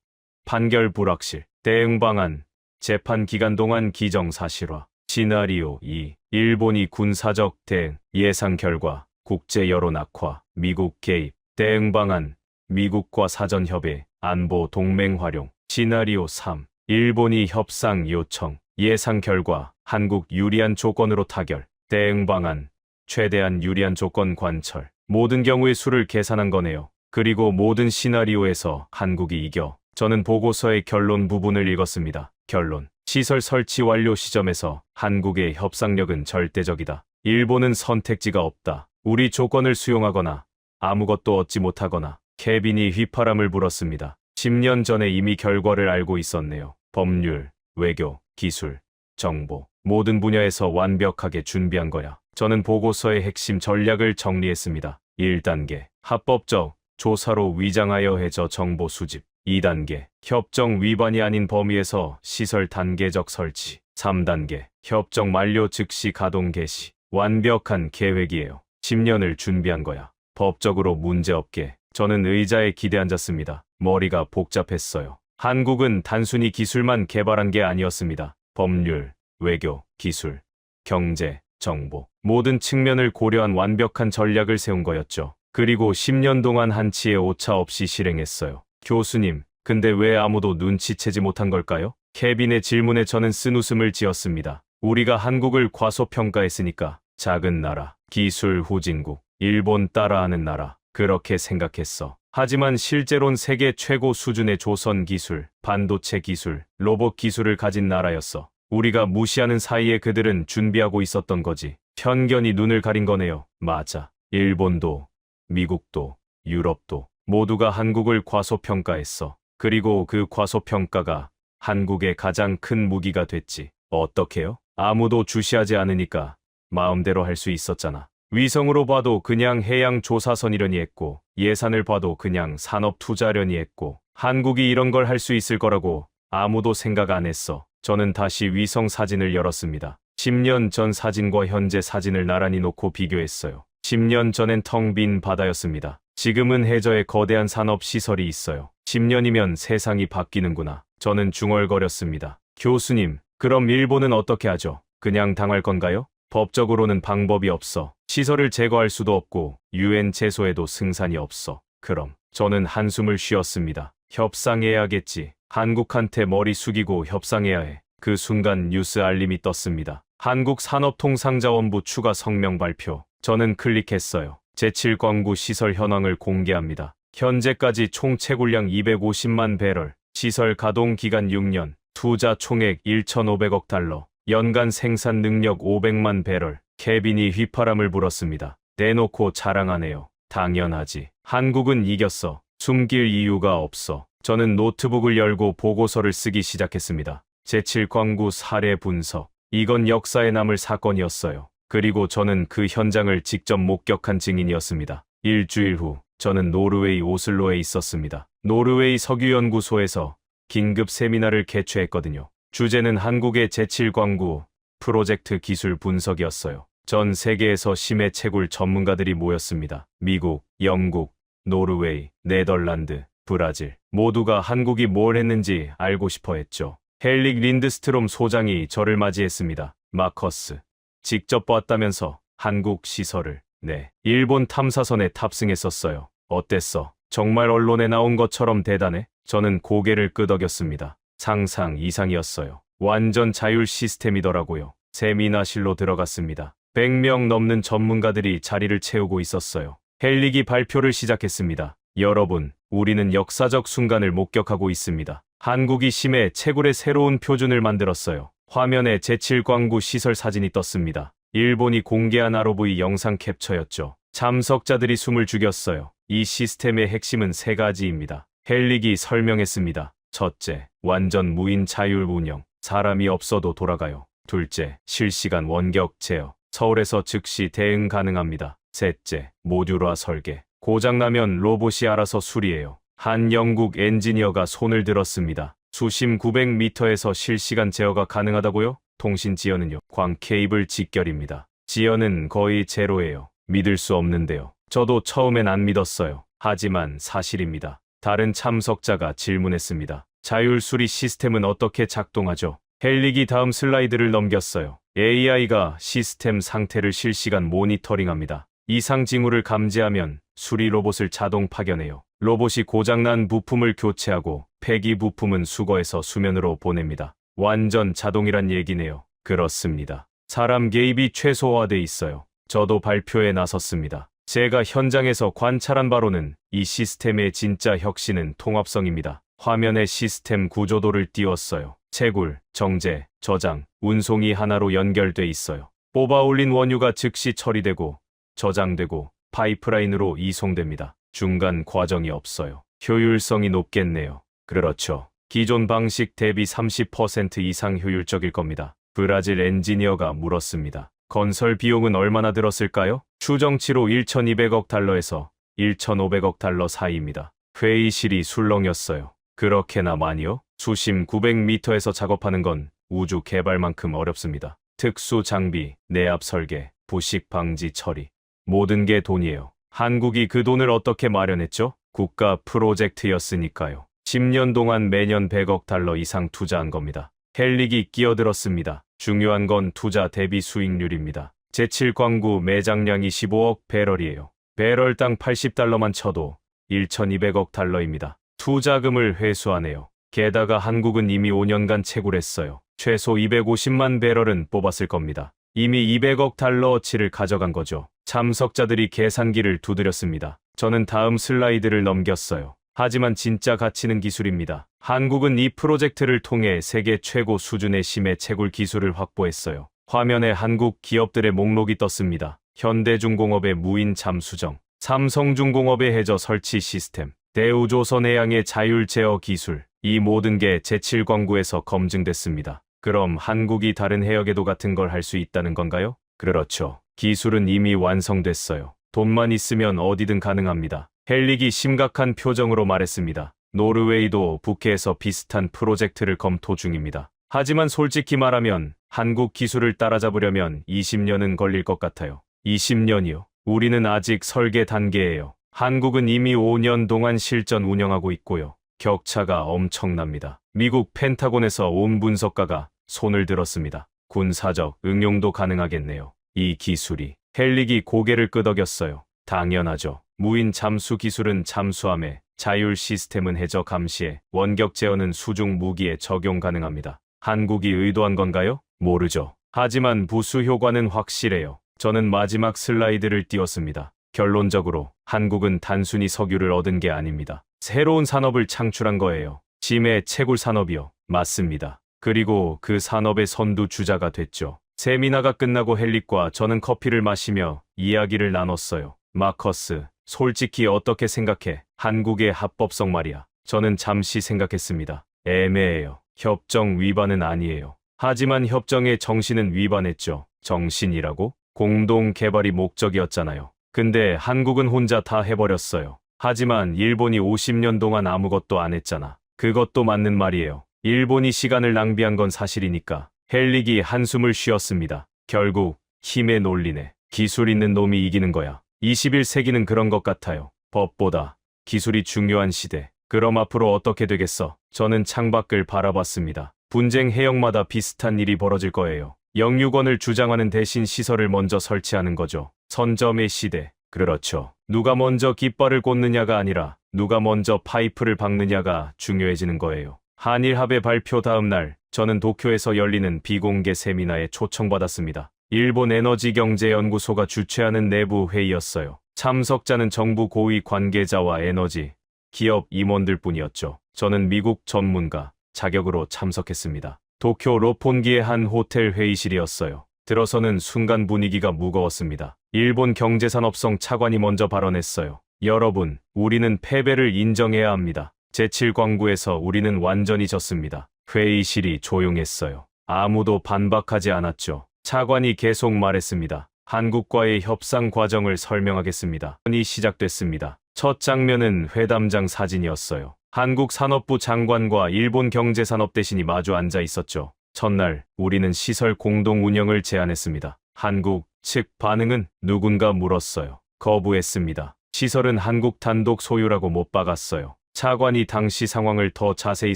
판결 불확실. 대응 방안. 재판 기간 동안 기정사실화. 시나리오 2. 일본이 군사적 대응. 예상 결과. 국제 여론 악화. 미국 개입. 대응 방안. 미국과 사전 협의. 안보 동맹 활용. 시나리오 3. 일본이 협상 요청. 예상 결과. 한국 유리한 조건으로 타결. 대응 방안. 최대한 유리한 조건 관철. 모든 경우의 수를 계산한 거네요. 그리고 모든 시나리오에서 한국이 이겨. 저는 보고서의 결론 부분을 읽었습니다. 결론. 시설 설치 완료 시점에서 한국의 협상력은 절대적이다. 일본은 선택지가 없다. 우리 조건을 수용하거나 아무것도 얻지 못하거나. 케빈이 휘파람을 불었습니다. 10년 전에 이미 결과를 알고 있었네요. 법률, 외교, 기술, 정보. 모든 분야에서 완벽하게 준비한 거야. 저는 보고서의 핵심 전략을 정리했습니다. 1단계. 합법적 조사로 위장하여 해저 정보 수집. 2단계. 협정 위반이 아닌 범위에서 시설 단계적 설치. 3단계. 협정 만료 즉시 가동 개시. 완벽한 계획이에요. 10년을 준비한 거야. 법적으로 문제없게. 저는 의자에 기대앉았습니다. 머리가 복잡했어요. 한국은 단순히 기술만 개발한 게 아니었습니다. 법률, 외교, 기술, 경제, 정보. 모든 측면을 고려한 완벽한 전략을 세운 거였죠. 그리고 10년 동안 한치의 오차 없이 실행했어요. 교수님, 근데 왜 아무도 눈치채지 못한 걸까요? 케빈의 질문에 저는 쓴웃음을 지었습니다. 우리가 한국을 과소평가했으니까. 작은 나라, 기술 후진국, 일본 따라하는 나라. 그렇게 생각했어. 하지만 실제론 세계 최고 수준의 조선 기술, 반도체 기술, 로봇 기술을 가진 나라였어. 우리가 무시하는 사이에 그들은 준비하고 있었던 거지. 편견이 눈을 가린 거네요. 맞아. 일본도, 미국도, 유럽도 모두가 한국을 과소평가했어. 그리고 그 과소평가가 한국의 가장 큰 무기가 됐지. 어떻게요? 아무도 주시하지 않으니까 마음대로 할 수 있었잖아. 위성으로 봐도 그냥 해양 조사선이려니 했고, 예산을 봐도 그냥 산업 투자려니 했고, 한국이 이런 걸 할 수 있을 거라고 아무도 생각 안 했어. 저는 다시 위성 사진을 열었습니다. 10년 전 사진과 현재 사진을 나란히 놓고 비교했어요. 10년 전엔 텅 빈 바다였습니다. 지금은 해저에 거대한 산업 시설이 있어요. 10년이면 세상이 바뀌는구나. 저는 중얼거렸습니다. 교수님, 그럼 일본은 어떻게 하죠? 그냥 당할 건가요? 법적으로는 방법이 없어. 시설을 제거할 수도 없고 유엔 제소에도 승산이 없어. 그럼 저는 한숨을 쉬었습니다. 협상해야겠지. 한국한테 머리 숙이고 협상해야 해. 그 순간 뉴스 알림이 떴습니다. 한국산업통상자원부 추가 성명 발표. 저는 클릭했어요. 제7광구 시설 현황을 공개합니다. 현재까지 총 채굴량 250만 배럴, 시설 가동 기간 6년, 투자 총액 1,500억 달러, 연간 생산 능력 500만 배럴. 케빈이 휘파람을 불었습니다. 대놓고 자랑하네요. 당연하지. 한국은 이겼어. 숨길 이유가 없어. 저는 노트북을 열고 보고서를 쓰기 시작했습니다. 제7광구 사례 분석. 이건 역사에 남을 사건이었어요. 그리고 저는 그 현장을 직접 목격한 증인이었습니다. 일주일 후, 저는 노르웨이 오슬로에 있었습니다. 노르웨이 석유연구소에서 긴급 세미나를 개최했거든요. 주제는 한국의 제7광구 프로젝트 기술 분석이었어요. 전 세계에서 심해 채굴 전문가들이 모였습니다. 미국, 영국, 노르웨이, 네덜란드, 브라질. 모두가 한국이 뭘 했는지 알고 싶어 했죠. 헬릭 린드스트롬 소장이 저를 맞이했습니다. 마커스, 직접 봤다면서 한국 시설을. 네, 일본 탐사선에 탑승했었어요. 어땠어? 정말 언론에 나온 것처럼 대단해? 저는 고개를 끄덕였습니다. 상상 이상이었어요. 완전 자율 시스템이더라고요. 세미나실로 들어갔습니다. 100명 넘는 전문가들이 자리를 채우고 있었어요. 헬릭이 발표를 시작했습니다. 여러분, 우리는 역사적 순간을 목격하고 있습니다. 한국이 심해 채굴의 새로운 표준을 만들었어요. 화면에 제7광구 시설 사진이 떴습니다. 일본이 공개한 ROV 영상 캡처였죠. 참석자들이 숨을 죽였어요. 이 시스템의 핵심은 세 가지입니다. 헬릭이 설명했습니다. 첫째, 완전 무인 자율 운영. 사람이 없어도 돌아가요. 둘째, 실시간 원격 제어. 서울에서 즉시 대응 가능합니다. 셋째, 모듈화 설계. 고장나면 로봇이 알아서 수리해요. 한 영국 엔지니어가 손을 들었습니다. 수심 900m에서 실시간 제어가 가능하다고요? 통신 지연은요? 광 케이블 직결입니다. 지연은 거의 제로예요. 믿을 수 없는데요. 저도 처음엔 안 믿었어요. 하지만 사실입니다. 다른 참석자가 질문했습니다. 자율 수리 시스템은 어떻게 작동하죠? 헬릭이 다음 슬라이드를 넘겼어요. AI가 시스템 상태를 실시간 모니터링합니다. 이상 징후를 감지하면 수리 로봇을 자동 파견해요. 로봇이 고장난 부품을 교체하고 폐기 부품은 수거해서 수면으로 보냅니다. 완전 자동이란 얘기네요. 그렇습니다. 사람 개입이 최소화돼 있어요. 저도 발표에 나섰습니다. 제가 현장에서 관찰한 바로는 이 시스템의 진짜 혁신은 통합성입니다. 화면에 시스템 구조도를 띄웠어요. 채굴, 정제, 저장, 운송이 하나로 연결돼 있어요. 뽑아 올린 원유가 즉시 처리되고 저장되고 파이프라인으로 이송됩니다. 중간 과정이 없어요. 효율성이 높겠네요. 그렇죠. 기존 방식 대비 30% 이상 효율적일 겁니다. 브라질 엔지니어가 물었습니다. 건설 비용은 얼마나 들었을까요? 추정치로 1,200억 달러에서 1,500억 달러 사이입니다. 회의실이 술렁였어요. 그렇게나 많이요? 수심 900m에서 작업하는 건 우주 개발만큼 어렵습니다. 특수 장비, 내압 설계, 부식 방지 처리. 모든 게 돈이에요. 한국이 그 돈을 어떻게 마련했죠? 국가 프로젝트였으니까요. 10년 동안 매년 100억 달러 이상 투자한 겁니다. 헬릭이 끼어들었습니다. 중요한 건 투자 대비 수익률입니다. 제7광구 매장량이 15억 배럴이에요. 배럴당 80달러만 쳐도 1,200억 달러입니다. 투자금을 회수하네요. 게다가 한국은 이미 5년간 채굴했어요. 최소 250만 배럴은 뽑았을 겁니다. 이미 200억 달러어치를 가져간 거죠. 참석자들이 계산기를 두드렸습니다. 저는 다음 슬라이드를 넘겼어요. 하지만 진짜 가치는 기술입니다. 한국은 이 프로젝트를 통해 세계 최고 수준의 심해 채굴 기술을 확보했어요. 화면에 한국 기업들의 목록이 떴습니다. 현대중공업의 무인 잠수정, 삼성중공업의 해저 설치 시스템, 대우조선해양의 자율 제어 기술, 이 모든 게 제7광구에서 검증됐습니다. 그럼 한국이 다른 해역에도 같은 걸 할 수 있다는 건가요? 그렇죠. 기술은 이미 완성됐어요. 돈만 있으면 어디든 가능합니다. 헬릭이 심각한 표정으로 말했습니다. 노르웨이도 북해에서 비슷한 프로젝트를 검토 중입니다. 하지만 솔직히 말하면 한국 기술을 따라잡으려면 20년은 걸릴 것 같아요. 20년이요? 우리는 아직 설계 단계예요. 한국은 이미 5년 동안 실전 운영하고 있고요. 격차가 엄청납니다. 미국 펜타곤에서 온 분석가가 손을 들었습니다. 군사적 응용도 가능하겠네요. 이 기술이. 헬릭이 고개를 끄덕였어요. 당연하죠. 무인 잠수 기술은 잠수함에, 자율 시스템은 해저 감시에, 원격 제어는 수중 무기에 적용 가능합니다. 한국이 의도한 건가요? 모르죠. 하지만 부수 효과는 확실해요. 저는 마지막 슬라이드를 띄웠습니다. 결론적으로 한국은 단순히 석유를 얻은 게 아닙니다. 새로운 산업을 창출한 거예요. 심해 채굴 산업이요. 맞습니다. 그리고 그 산업의 선두 주자가 됐죠. 세미나가 끝나고 헬릭과 저는 커피를 마시며 이야기를 나눴어요. 마커스, 솔직히 어떻게 생각해? 한국의 합법성 말이야. 저는 잠시 생각했습니다. 애매해요. 협정 위반은 아니에요. 하지만 협정의 정신은 위반했죠. 정신이라고? 공동 개발이 목적이었잖아요. 근데 한국은 혼자 다 해버렸어요. 하지만 일본이 50년 동안 아무것도 안 했잖아. 그것도 맞는 말이에요. 일본이 시간을 낭비한 건 사실이니까. 헬릭이 한숨을 쉬었습니다. 결국 힘의 논리네. 기술 있는 놈이 이기는 거야. 21세기는 그런 것 같아요. 법보다 기술이 중요한 시대. 그럼 앞으로 어떻게 되겠어? 저는 창밖을 바라봤습니다. 분쟁 해역마다 비슷한 일이 벌어질 거예요. 영유권을 주장하는 대신 시설을 먼저 설치하는 거죠. 선점의 시대. 그렇죠. 누가 먼저 깃발을 꽂느냐가 아니라 누가 먼저 파이프를 박느냐가 중요해지는 거예요. 한일합의 발표 다음 날, 저는 도쿄에서 열리는 비공개 세미나에 초청받았습니다. 일본 에너지경제연구소가 주최하는 내부 회의였어요. 참석자는 정부 고위 관계자와 에너지, 기업 임원들 뿐이었죠. 저는 미국 전문가 자격으로 참석했습니다. 도쿄 로폰기의 한 호텔 회의실이었어요. 들어서는 순간 분위기가 무거웠습니다. 일본 경제산업성 차관이 먼저 발언했어요. 여러분, 우리는 패배를 인정해야 합니다. 제7광구에서 우리는 완전히 졌습니다. 회의실이 조용했어요. 아무도 반박하지 않았죠. 차관이 계속 말했습니다. 한국과의 협상 과정을 설명하겠습니다. 이 시작됐습니다. 첫 장면은 회담장 사진이었어요. 한국 산업부 장관과 일본 경제산업 대신이 마주 앉아 있었죠. 첫날, 우리는 시설 공동 운영을 제안했습니다. 한국 측 반응은? 누군가 물었어요. 거부했습니다. 시설은 한국 단독 소유라고 못 박았어요. 차관이 당시 상황을 더 자세히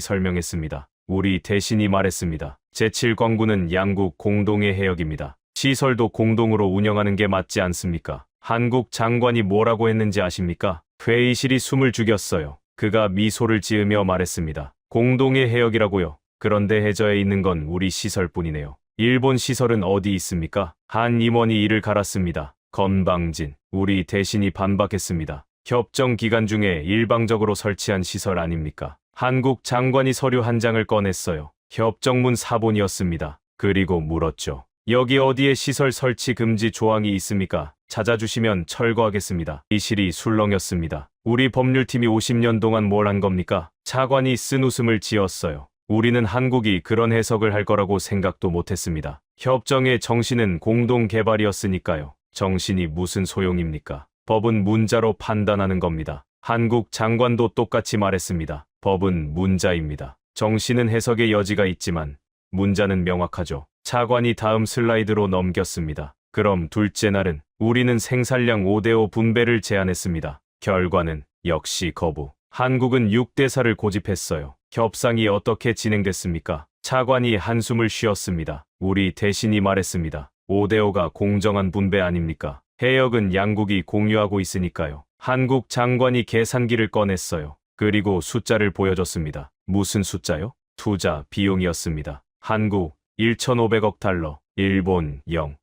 설명했습니다. 우리 대신이 말했습니다. 제7광구는 양국 공동의 해역입니다. 시설도 공동으로 운영하는 게 맞지 않습니까? 한국 장관이 뭐라고 했는지 아십니까? 회의실이 숨을 죽였어요. 그가 미소를 지으며 말했습니다. 공동의 해역이라고요. 그런데 해저에 있는 건 우리 시설뿐이네요. 일본 시설은 어디 있습니까? 한 임원이 이를 갈았습니다. 건방진. 우리 대신이 반박했습니다. 협정 기간 중에 일방적으로 설치한 시설 아닙니까? 한국 장관이 서류 한 장을 꺼냈어요. 협정문 사본이었습니다. 그리고 물었죠. 여기 어디에 시설 설치 금지 조항이 있습니까? 찾아주시면 철거하겠습니다. 이 실이 술렁였습니다. 우리 법률팀이 50년 동안 뭘 한 겁니까? 차관이 쓴 웃음을 지었어요. 우리는 한국이 그런 해석을 할 거라고 생각도 못했습니다. 협정의 정신은 공동 개발이었으니까요. 정신이 무슨 소용입니까? 법은 문자로 판단하는 겁니다. 한국 장관도 똑같이 말했습니다. 법은 문자입니다. 정신은 해석의 여지가 있지만 문자는 명확하죠. 차관이 다음 슬라이드로 넘겼습니다. 그럼 둘째 날은 우리는 생산량 5대5 분배를 제안했습니다. 결과는 역시 거부. 한국은 6대4를 고집했어요. 협상이 어떻게 진행됐습니까? 차관이 한숨을 쉬었습니다. 우리 대신이 말했습니다. 5대5가 공정한 분배 아닙니까? 해역은 양국이 공유하고 있으니까요. 한국 장관이 계산기를 꺼냈어요. 그리고 숫자를 보여줬습니다. 무슨 숫자요? 투자 비용이었습니다. 한국 1,500억 달러, 일본 0.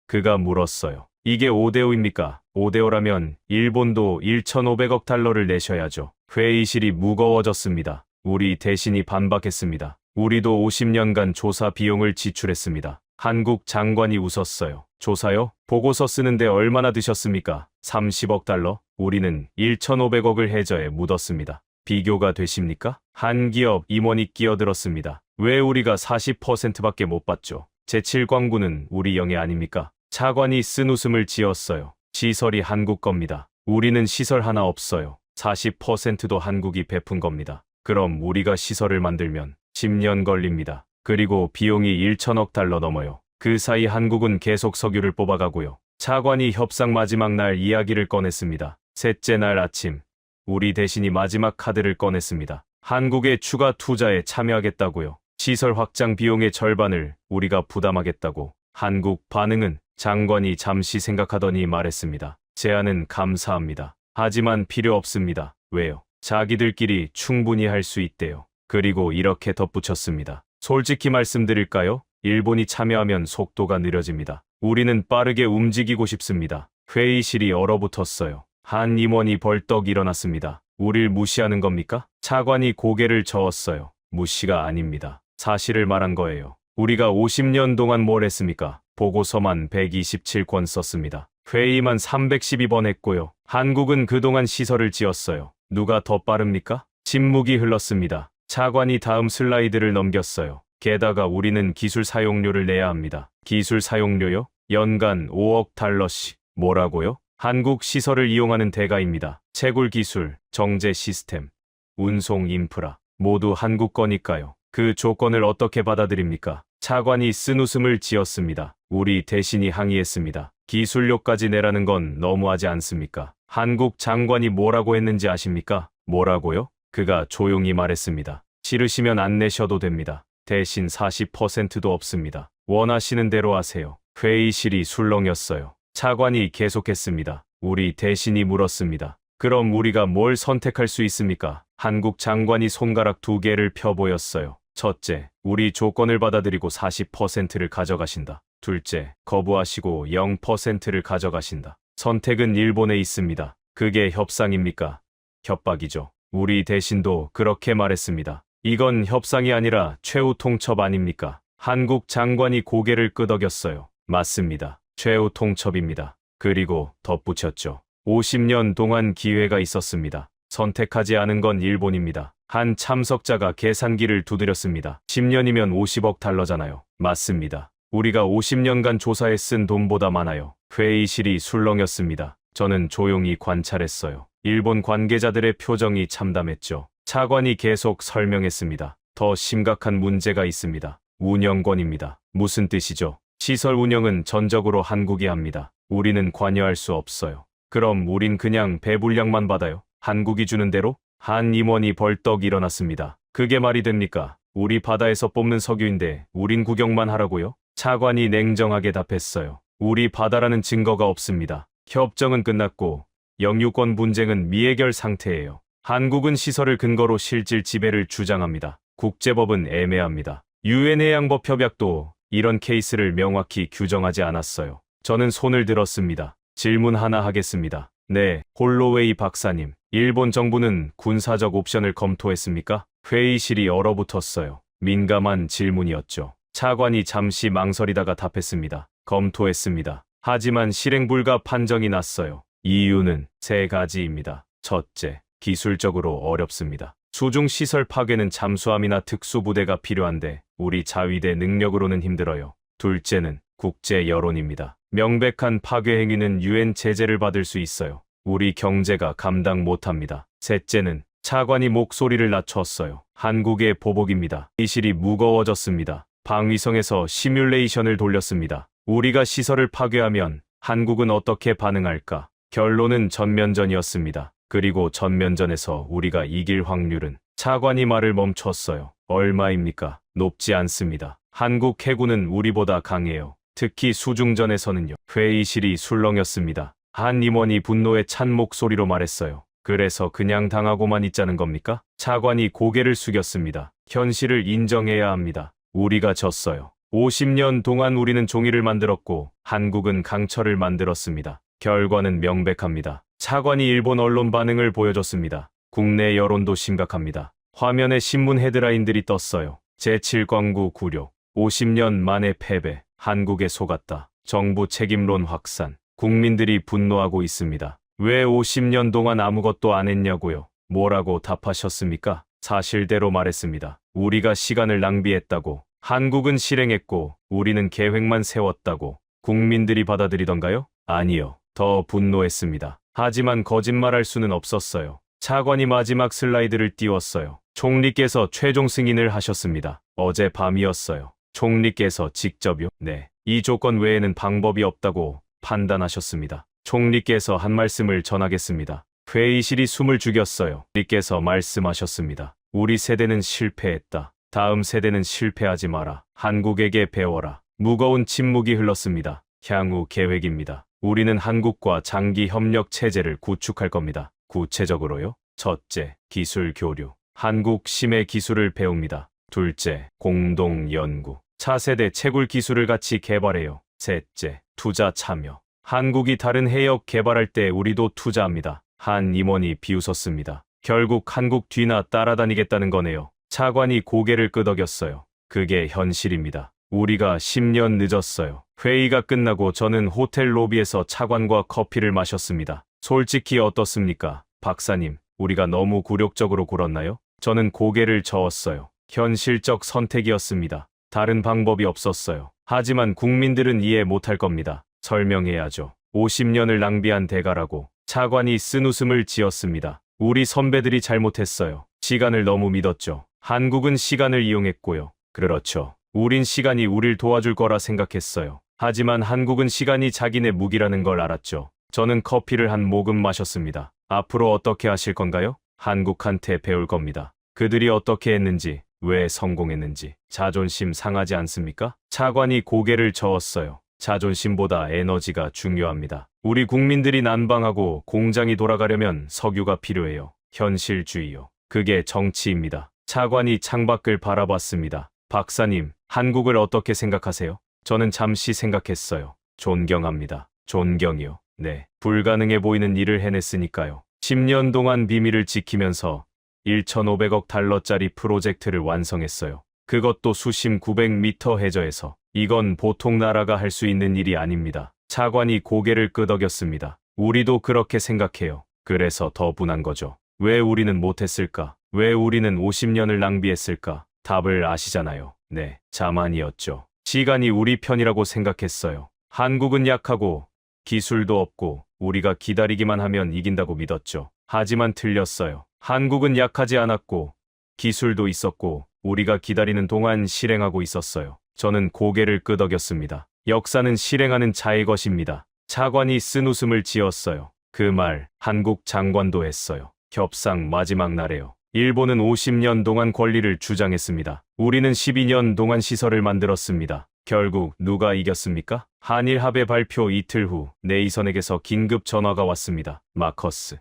그가 물었어요. 이게 5대5입니까? 5대5라면 일본도 1,500억 달러를 내셔야죠. 회의실이 무거워졌습니다. 우리 대신이 반박했습니다. 우리도 50년간 조사 비용을 지출했습니다. 한국 장관이 웃었어요. 조사요? 보고서 쓰는데 얼마나 드셨습니까? 30억 달러? 우리는 1,500억을 해저에 묻었습니다. 비교가 되십니까? 한 기업 임원이 끼어들었습니다. 왜 우리가 40%밖에 못 받죠? 제7광구는 우리 영예 아닙니까? 차관이 쓴 웃음을 지었어요. 시설이 한국 겁니다. 우리는 시설 하나 없어요. 40%도 한국이 베푼 겁니다. 그럼 우리가 시설을 만들면 10년 걸립니다. 그리고 비용이 1천억 달러 넘어요. 그 사이 한국은 계속 석유를 뽑아가고요. 차관이 협상 마지막 날 이야기를 꺼냈습니다. 셋째 날 아침, 우리 대신이 마지막 카드를 꺼냈습니다. 한국의 추가 투자에 참여하겠다고요. 시설 확장 비용의 절반을 우리가 부담하겠다고. 한국 반응은 장관이 잠시 생각하더니 말했습니다. 제안은 감사합니다. 하지만 필요 없습니다. 왜요? 자기들끼리 충분히 할 수 있대요. 그리고 이렇게 덧붙였습니다. 솔직히 말씀드릴까요? 일본이 참여하면 속도가 느려집니다. 우리는 빠르게 움직이고 싶습니다. 회의실이 얼어붙었어요. 한 임원이 벌떡 일어났습니다. 우릴 무시하는 겁니까? 차관이 고개를 저었어요. 무시가 아닙니다. 사실을 말한 거예요. 우리가 50년 동안 뭘 했습니까? 보고서만 127권 썼습니다. 회의만 312번 했고요. 한국은 그동안 시설을 지었어요. 누가 더 빠릅니까? 침묵이 흘렀습니다. 차관이 다음 슬라이드를 넘겼어요. 게다가 우리는 기술 사용료를 내야 합니다. 기술 사용료요? 연간 5억 달러씩. 뭐라고요? 한국 시설을 이용하는 대가입니다. 채굴 기술, 정제 시스템, 운송 인프라, 모두 한국 거니까요. 그 조건을 어떻게 받아들입니까? 차관이 쓴 웃음을 지었습니다. 우리 대신이 항의했습니다. 기술료까지 내라는 건 너무하지 않습니까? 한국 장관이 뭐라고 했는지 아십니까? 뭐라고요? 그가 조용히 말했습니다. 싫으시면 안 내셔도 됩니다. 대신 40%도 없습니다. 원하시는 대로 하세요. 회의실이 술렁였어요. 차관이 계속했습니다. 우리 대신이 물었습니다. 그럼 우리가 뭘 선택할 수 있습니까? 한국 장관이 손가락 2개를 펴 보였어요. 첫째, 우리 조건을 받아들이고 40%를 가져가신다. 둘째, 거부하시고 0%를 가져가신다. 선택은 일본에 있습니다. 그게 협상입니까? 협박이죠. 우리 대신도 그렇게 말했습니다. 이건 협상이 아니라 최후 통첩 아닙니까? 한국 장관이 고개를 끄덕였어요. 맞습니다. 최후 통첩입니다. 그리고 덧붙였죠. 50년 동안 기회가 있었습니다. 선택하지 않은 건 일본입니다. 한 참석자가 계산기를 두드렸습니다. 10년이면 50억 달러잖아요. 맞습니다. 우리가 50년간 조사에 쓴 돈보다 많아요. 회의실이 술렁였습니다. 저는 조용히 관찰했어요. 일본 관계자들의 표정이 참담했죠. 차관이 계속 설명했습니다. 더 심각한 문제가 있습니다. 운영권입니다. 무슨 뜻이죠? 시설 운영은 전적으로 한국이 합니다. 우리는 관여할 수 없어요. 그럼 우린 그냥 배불량만 받아요? 한국이 주는 대로? 한 임원이 벌떡 일어났습니다. 그게 말이 됩니까? 우리 바다에서 뽑는 석유인데 우린 구경만 하라고요? 차관이 냉정하게 답했어요. 우리 바다라는 증거가 없습니다. 협정은 끝났고 영유권 분쟁은 미해결 상태예요. 한국은 시설을 근거로 실질 지배를 주장합니다. 국제법은 애매합니다. 유엔 해양법 협약도 이런 케이스를 명확히 규정하지 않았어요. 저는 손을 들었습니다. 질문 하나 하겠습니다. 네, 홀로웨이 박사님. 일본 정부는 군사적 옵션을 검토했습니까? 회의실이 얼어붙었어요. 민감한 질문이었죠. 차관이 잠시 망설이다가 답했습니다. 검토했습니다. 하지만 실행 불가 판정이 났어요. 이유는 3가지입니다. 첫째, 기술적으로 어렵습니다. 수중시설 파괴는 잠수함이나 특수부대가 필요한데 우리 자위대 능력으로는 힘들어요. 둘째는 국제 여론입니다. 명백한 파괴 행위는 유엔 제재를 받을 수 있어요. 우리 경제가 감당 못합니다. 셋째는 차관이 목소리를 낮췄어요. 한국의 보복입니다. 이실이 무거워졌습니다. 방위성에서 시뮬레이션을 돌렸습니다. 우리가 시설을 파괴하면 한국은 어떻게 반응할까? 결론은 전면전이었습니다. 그리고 전면전에서 우리가 이길 확률은 차관이 말을 멈췄어요. 얼마입니까? 높지 않습니다. 한국 해군은 우리보다 강해요. 특히 수중전에서는요. 회의실이 술렁였습니다. 한 임원이 분노에 찬 목소리로 말했어요. 그래서 그냥 당하고만 있자는 겁니까? 차관이 고개를 숙였습니다. 현실을 인정해야 합니다. 우리가 졌어요. 50년 동안 우리는 종이를 만들었고 한국은 강철을 만들었습니다. 결과는 명백합니다. 차관이 일본 언론 반응을 보여줬습니다. 국내 여론도 심각합니다. 화면에 신문 헤드라인들이 떴어요. 제7광구 굴욕, 50년 만에 패배, 한국에 속았다. 정부 책임론 확산, 국민들이 분노하고 있습니다. 왜 50년 동안 아무것도 안 했냐고요? 뭐라고 답하셨습니까? 사실대로 말했습니다. 우리가 시간을 낭비했다고, 한국은 실행했고 우리는 계획만 세웠다고 국민들이 받아들이던가요? 아니요. 더 분노했습니다. 하지만 거짓말할 수는 없었어요. 차관이 마지막 슬라이드를 띄웠어요. 총리께서 최종 승인을 하셨습니다. 어제 밤이었어요. 총리께서 직접요? 네. 이 조건 외에는 방법이 없다고 판단하셨습니다. 총리께서 한 말씀을 전하겠습니다. 회의실이 숨을 죽였어요. 총리께서 말씀하셨습니다. 우리 세대는 실패했다. 다음 세대는 실패하지 마라. 한국에게 배워라. 무거운 침묵이 흘렀습니다. 향후 계획입니다. 우리는 한국과 장기 협력 체제를 구축할 겁니다. 구체적으로요? 첫째, 기술 교류. 한국 심해 기술을 배웁니다. 둘째, 공동 연구. 차세대 채굴 기술을 같이 개발해요. 셋째, 투자 참여. 한국이 다른 해역 개발할 때 우리도 투자합니다. 한 임원이 비웃었습니다. 결국 한국 뒤나 따라다니겠다는 거네요. 차관이 고개를 끄덕였어요. 그게 현실입니다. 우리가 10년 늦었어요. 회의가 끝나고 저는 호텔 로비에서 차관과 커피를 마셨습니다. 솔직히 어떻습니까? 박사님, 우리가 너무 굴욕적으로 굴었나요? 저는 고개를 저었어요. 현실적 선택이었습니다. 다른 방법이 없었어요. 하지만 국민들은 이해 못할 겁니다. 설명해야죠. 50년을 낭비한 대가라고. 차관이 쓴웃음을 지었습니다. 우리 선배들이 잘못했어요. 시간을 너무 믿었죠. 한국은 시간을 이용했고요. 그렇죠. 우린 시간이 우릴 도와줄 거라 생각했어요. 하지만 한국은 시간이 자기네 무기라는 걸 알았죠. 저는 커피를 한 모금 마셨습니다. 앞으로 어떻게 하실 건가요? 한국한테 배울 겁니다. 그들이 어떻게 했는지, 왜 성공했는지. 자존심 상하지 않습니까? 차관이 고개를 저었어요. 자존심보다 에너지가 중요합니다. 우리 국민들이 난방하고 공장이 돌아가려면 석유가 필요해요. 현실주의요. 그게 정치입니다. 차관이 창밖을 바라봤습니다. 박사님, 한국을 어떻게 생각하세요? 저는 잠시 생각했어요. 존경합니다. 존경이요. 네. 불가능해 보이는 일을 해냈으니까요. 10년 동안 비밀을 지키면서 1,500억 달러짜리 프로젝트를 완성했어요. 그것도 수심 900m 해저에서. 이건 보통 나라가 할 수 있는 일이 아닙니다. 차관이 고개를 끄덕였습니다. 우리도 그렇게 생각해요. 그래서 더 분한 거죠. 왜 우리는 못했을까? 왜 우리는 50년을 낭비했을까? 답을 아시잖아요. 네, 자만이었죠. 시간이 우리 편이라고 생각했어요. 한국은 약하고 기술도 없고 우리가 기다리기만 하면 이긴다고 믿었죠. 하지만 틀렸어요. 한국은 약하지 않았고 기술도 있었고 우리가 기다리는 동안 실행하고 있었어요. 저는 고개를 끄덕였습니다. 역사는 실행하는 자의 것입니다. 차관이 쓴웃음을 지었어요. 그 말 한국 장관도 했어요. 협상 마지막 날에요. 일본은 50년 동안 권리를 주장했습니다. 우리는 12년 동안 시설을 만들었습니다. 결국 누가 이겼습니까? 한일 합의 발표 이틀 후 네이선에게서 긴급 전화가 왔습니다. 마커스,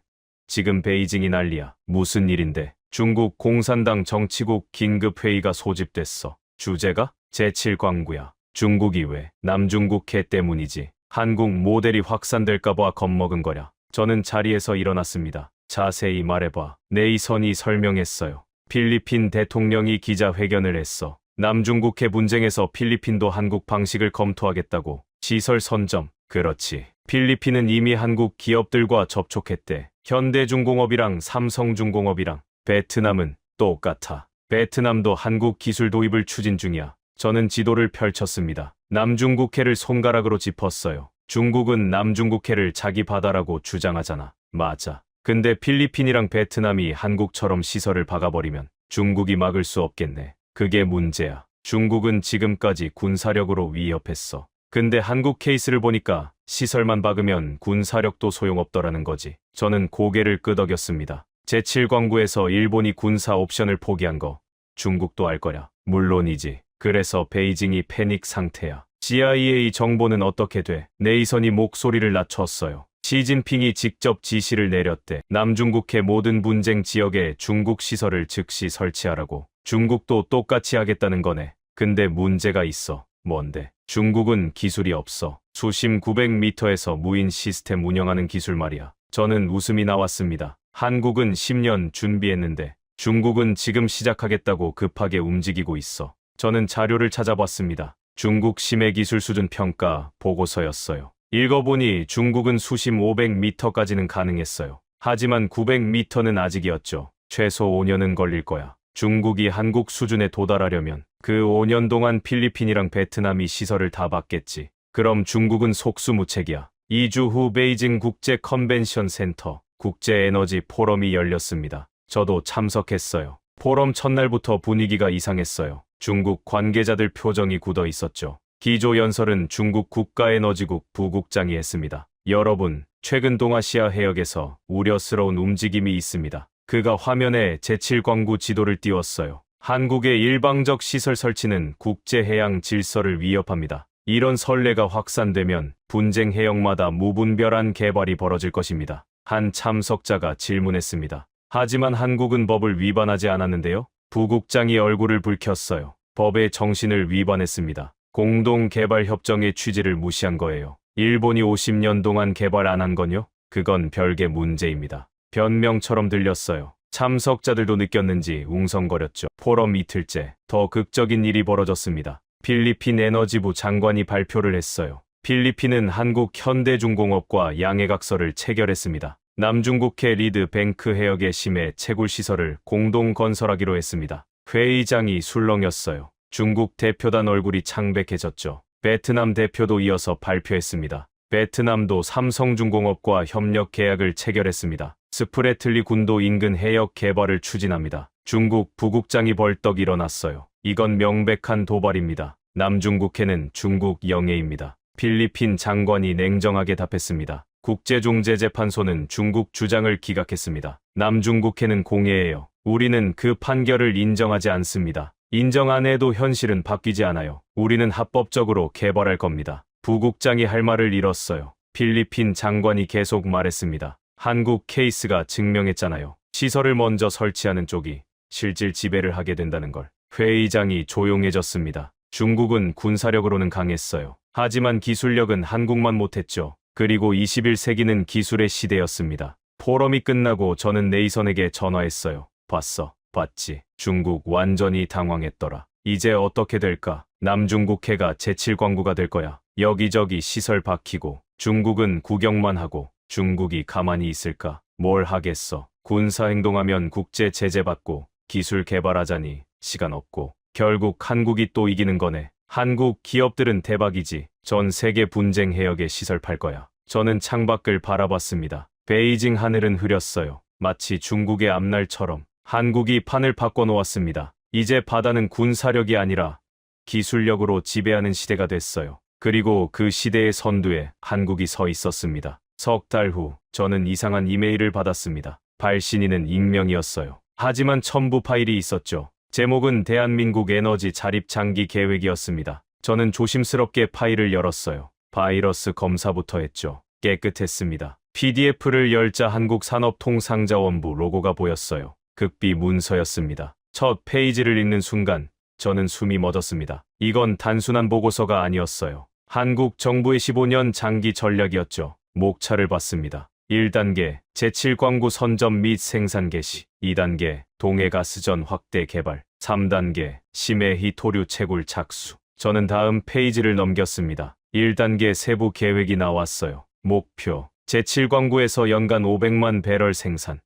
지금 베이징이 난리야. 무슨 일인데? 중국 공산당 정치국 긴급 회의가 소집됐어. 주제가 제7광구야. 중국이 왜? 남중국해 때문이지. 한국 모델이 확산될까봐 겁먹은 거냐. 저는 자리에서 일어났습니다. 자세히 말해봐. 네이선이 설명했어요. 필리핀 대통령이 기자회견을 했어. 남중국해 분쟁에서 필리핀도 한국 방식을 검토하겠다고. 시설 선점. 그렇지. 필리핀은 이미 한국 기업들과 접촉했대. 현대중공업이랑 삼성중공업이랑. 베트남은 똑같아. 베트남도 한국 기술 도입을 추진 중이야. 저는 지도를 펼쳤습니다. 남중국해를 손가락으로 짚었어요. 중국은 남중국해를 자기 바다라고 주장하잖아. 맞아. 근데 필리핀이랑 베트남이 한국처럼 시설을 박아버리면 중국이 막을 수 없겠네. 그게 문제야. 중국은 지금까지 군사력으로 위협했어. 근데 한국 케이스를 보니까 시설만 박으면 군사력도 소용없더라는 거지. 저는 고개를 끄덕였습니다. 제7광구에서 일본이 군사 옵션을 포기한 거 중국도 알 거냐? 물론이지. 그래서 베이징이 패닉 상태야. CIA 정보는 어떻게 돼? 네이선이 목소리를 낮췄어요. 시진핑이 직접 지시를 내렸대. 남중국해 모든 분쟁 지역에 중국 시설을 즉시 설치하라고. 중국도 똑같이 하겠다는 거네. 근데 문제가 있어. 뭔데? 중국은 기술이 없어. 수심 900m에서 무인 시스템 운영하는 기술 말이야. 저는 웃음이 나왔습니다. 한국은 10년 준비했는데 중국은 지금 시작하겠다고 급하게 움직이고 있어. 저는 자료를 찾아봤습니다. 중국 심해 기술 수준 평가 보고서였어요. 읽어보니 중국은 수심 500m까지는 가능했어요. 하지만 900m는 아직이었죠. 최소 5년은 걸릴 거야. 중국이 한국 수준에 도달하려면 그 5년 동안 필리핀이랑 베트남이 시설을 다 받겠지. 그럼 중국은 속수무책이야. 2주 후 베이징 국제 컨벤션 센터 국제 에너지 포럼이 열렸습니다. 저도 참석했어요. 포럼 첫날부터 분위기가 이상했어요. 중국 관계자들 표정이 굳어 있었죠. 기조 연설은 중국 국가에너지국 부국장이 했습니다. 여러분, 최근 동아시아 해역에서 우려스러운 움직임이 있습니다. 그가 화면에 제7광구 지도를 띄웠어요. 한국의 일방적 시설 설치는 국제해양 질서를 위협합니다. 이런 선례가 확산되면 분쟁 해역마다 무분별한 개발이 벌어질 것입니다. 한 참석자가 질문했습니다. 하지만 한국은 법을 위반하지 않았는데요? 부국장이 얼굴을 붉혔어요. 법의 정신을 위반했습니다. 공동개발협정의 취지를 무시한 거예요. 일본이 50년 동안 개발 안 한 건요? 그건 별개 문제입니다. 변명처럼 들렸어요. 참석자들도 느꼈는지 웅성거렸죠. 포럼 이틀째 더 극적인 일이 벌어졌습니다. 필리핀 에너지부 장관이 발표를 했어요. 필리핀은 한국 현대중공업과 양해각서를 체결했습니다. 남중국해 리드 뱅크 해역의 심해 채굴시설을 공동 건설하기로 했습니다. 회의장이 술렁였어요. 중국 대표단 얼굴이 창백해졌죠. 베트남 대표도 이어서 발표했습니다. 베트남도 삼성중공업과 협력 계약을 체결했습니다. 스프레틀리 군도 인근 해역 개발을 추진합니다. 중국 부국장이 벌떡 일어났어요. 이건 명백한 도발입니다. 남중국해는 중국 영해입니다. 필리핀 장관이 냉정하게 답했습니다. 국제중재재판소는 중국 주장을 기각했습니다. 남중국해는 공해예요. 우리는 그 판결을 인정하지 않습니다. 인정 안 해도 현실은 바뀌지 않아요. 우리는 합법적으로 개발할 겁니다. 부국장이 할 말을 잃었어요. 필리핀 장관이 계속 말했습니다. 한국 케이스가 증명했잖아요. 시설을 먼저 설치하는 쪽이 실질 지배를 하게 된다는 걸. 회의장이 조용해졌습니다. 중국은 군사력으로는 강했어요. 하지만 기술력은 한국만 못했죠. 그리고 21세기는 기술의 시대였습니다. 포럼이 끝나고 저는 네이선에게 전화했어요. 봤어? 봤지? 중국 완전히 당황했더라. 이제 어떻게 될까? 남중국해가 제7광구가 될 거야. 여기저기 시설 박히고 중국은 구경만 하고 중국이 가만히 있을까? 뭘 하겠어. 군사행동하면 국제 제재 받고 기술 개발하자니 시간 없고 결국 한국이 또 이기는 거네. 한국 기업들은 대박이지. 전 세계 분쟁 해역에 시설 팔 거야. 저는 창밖을 바라봤습니다. 베이징 하늘은 흐렸어요. 마치 중국의 앞날처럼. 한국이 판을 바꿔놓았습니다. 이제 바다는 군사력이 아니라 기술력으로 지배하는 시대가 됐어요. 그리고 그 시대의 선두에 한국이 서 있었습니다. 석 달 후 저는 이상한 이메일을 받았습니다. 발신인은 익명이었어요. 하지만 첨부 파일이 있었죠. 제목은 대한민국 에너지 자립 장기 계획이었습니다. 저는 조심스럽게 파일을 열었어요. 바이러스 검사부터 했죠. 깨끗했습니다. PDF를 열자 한국산업통상자원부 로고가 보였어요. 극비 문서였습니다. 첫 페이지를 읽는 순간 저는 숨이 멎었습니다. 이건 단순한 보고서가 아니었어요. 한국 정부의 15년 장기 전략이었죠. 목차를 봤습니다. 1단계 제7광구 선점 및 생산 개시, 2단계 동해가스전 확대 개발, 3단계 심해 희토류 채굴 착수. 저는 다음 페이지를 넘겼습니다. 1단계 세부 계획이 나왔어요. 목표 제7광구에서 연간 500만 배럴 생산,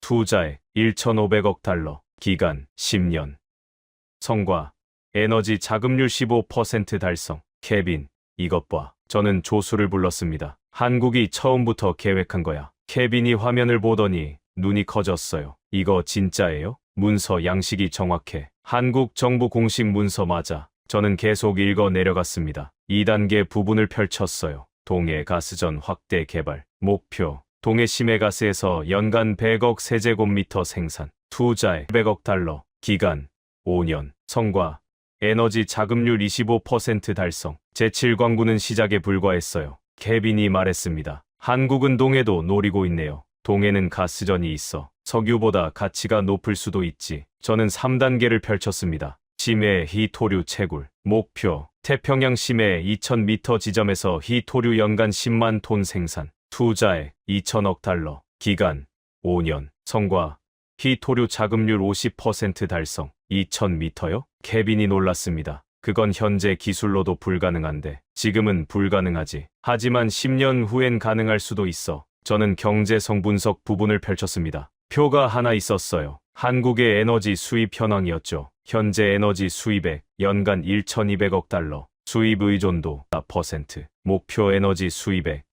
투자액 1,500억 달러, 기간 10년, 성과 에너지 자금률 15% 달성. 케빈, 이것 봐. 저는 조수를 불렀습니다. 한국이 처음부터 계획한 거야. 케빈이 화면을 보더니 눈이 커졌어요. 이거 진짜예요? 문서 양식이 정확해. 한국 정부 공식 문서 맞아. 저는 계속 읽어 내려갔습니다. 2단계 부분을 펼쳤어요. 동해 가스전 확대 개발. 목표 동해 심해가스에서 연간 100억 세제곱미터 생산. 투자액 100억 달러. 기간 5년. 성과 에너지 자금률 25% 달성. 제7광구는 시작에 불과했어요. 케빈이 말했습니다. 한국은 동해도 노리고 있네요. 동해는 가스전이 있어 석유보다 가치가 높을 수도 있지. 저는 3단계를 펼쳤습니다. 심해 희토류 채굴. 목표 태평양 심해 2000m 지점에서 희토류 연간 10만 톤 생산. 투자액 2천억 달러. 기간 5년. 성과 희토류 자급률 50% 달성. 2000m요? 케빈이 놀랐습니다. 그건 현재 기술로도 불가능한데 지금은 불가능하지. 하지만 10년 후엔 가능할 수도 있어. 저는 경제성 분석 부분을 펼쳤습니다. 표가 하나 있었어요. 한국의 에너지 수입 현황이었죠. 현재 에너지 수입액 연간 1,200억 달러. 수입 의존도 4%. 목표 에너지 수입액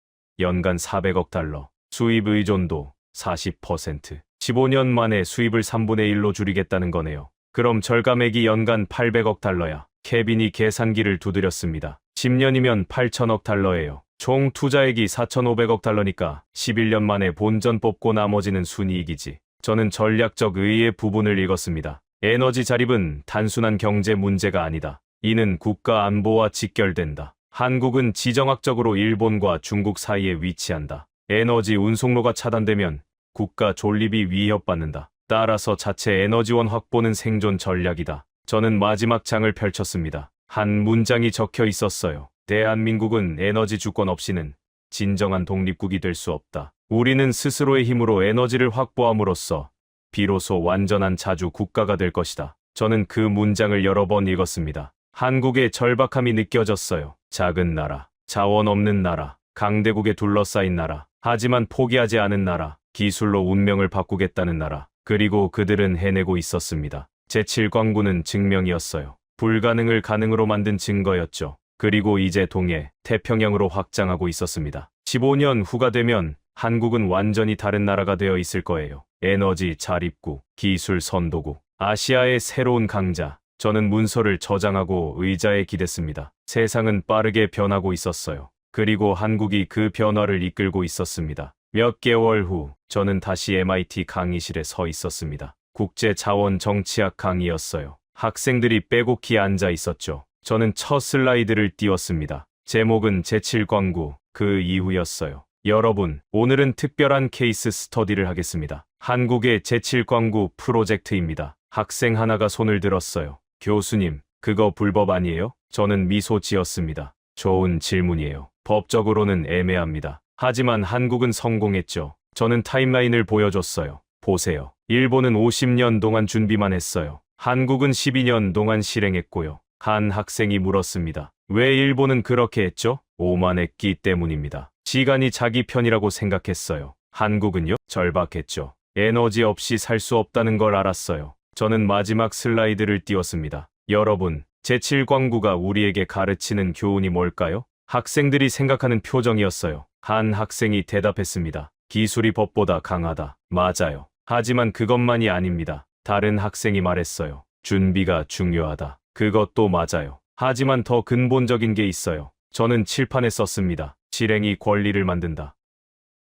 연간 400억 달러. 수입 의존도 40%. 15년 만에 수입을 3분의 1로 줄이겠다는 거네요. 그럼 절감액이 연간 800억 달러야. 케빈이 계산기를 두드렸습니다. 10년이면 8천억 달러예요. 총 투자액이 4,500억 달러니까 11년 만에 본전 뽑고 나머지는 순이익이지. 저는 전략적 의의 부분을 읽었습니다. 에너지 자립은 단순한 경제 문제가 아니다. 이는 국가 안보와 직결된다. 한국은 지정학적으로 일본과 중국 사이에 위치한다. 에너지 운송로가 차단되면 국가 존립이 위협받는다. 따라서 자체 에너지원 확보는 생존 전략이다. 저는 마지막 장을 펼쳤습니다. 한 문장이 적혀 있었어요. 대한민국은 에너지 주권 없이는 진정한 독립국이 될 수 없다. 우리는 스스로의 힘으로 에너지를 확보함으로써 비로소 완전한 자주 국가가 될 것이다. 저는 그 문장을 여러 번 읽었습니다. 한국의 절박함이 느껴졌어요. 작은 나라, 자원 없는 나라, 강대국에 둘러싸인 나라, 하지만 포기하지 않은 나라, 기술로 운명을 바꾸겠다는 나라. 그리고 그들은 해내고 있었습니다. 제7광구는 증명이었어요. 불가능을 가능으로 만든 증거였죠. 그리고 이제 동해, 태평양으로 확장하고 있었습니다. 15년 후가 되면 한국은 완전히 다른 나라가 되어 있을 거예요. 에너지 자립국, 기술 선도국, 아시아의 새로운 강자. 저는 문서를 저장하고 의자에 기댔습니다. 세상은 빠르게 변하고 있었어요. 그리고 한국이 그 변화를 이끌고 있었습니다. 몇 개월 후, 저는 다시 MIT 강의실에 서 있었습니다. 국제자원정치학 강의였어요. 학생들이 빼곡히 앉아 있었죠. 저는 첫 슬라이드를 띄웠습니다. 제목은 제7광구, 그 이후였어요. 여러분, 오늘은 특별한 케이스 스터디를 하겠습니다. 한국의 제7광구 프로젝트입니다. 학생 하나가 손을 들었어요. 교수님, 그거 불법 아니에요? 저는 미소 지었습니다. 좋은 질문이에요. 법적으로는 애매합니다. 하지만 한국은 성공했죠. 저는 타임라인을 보여줬어요. 보세요. 일본은 50년 동안 준비만 했어요. 한국은 12년 동안 실행했고요. 한 학생이 물었습니다. 왜 일본은 그렇게 했죠? 오만했기 때문입니다. 시간이 자기 편이라고 생각했어요. 한국은요? 절박했죠. 에너지 없이 살 수 없다는 걸 알았어요. 저는 마지막 슬라이드를 띄웠습니다. 여러분, 제7광구가 우리에게 가르치는 교훈이 뭘까요? 학생들이 생각하는 표정이었어요. 한 학생이 대답했습니다. 기술이 법보다 강하다. 맞아요. 하지만 그것만이 아닙니다. 다른 학생이 말했어요. 준비가 중요하다. 그것도 맞아요. 하지만 더 근본적인 게 있어요. 저는 칠판에 썼습니다. 실행이 권리를 만든다.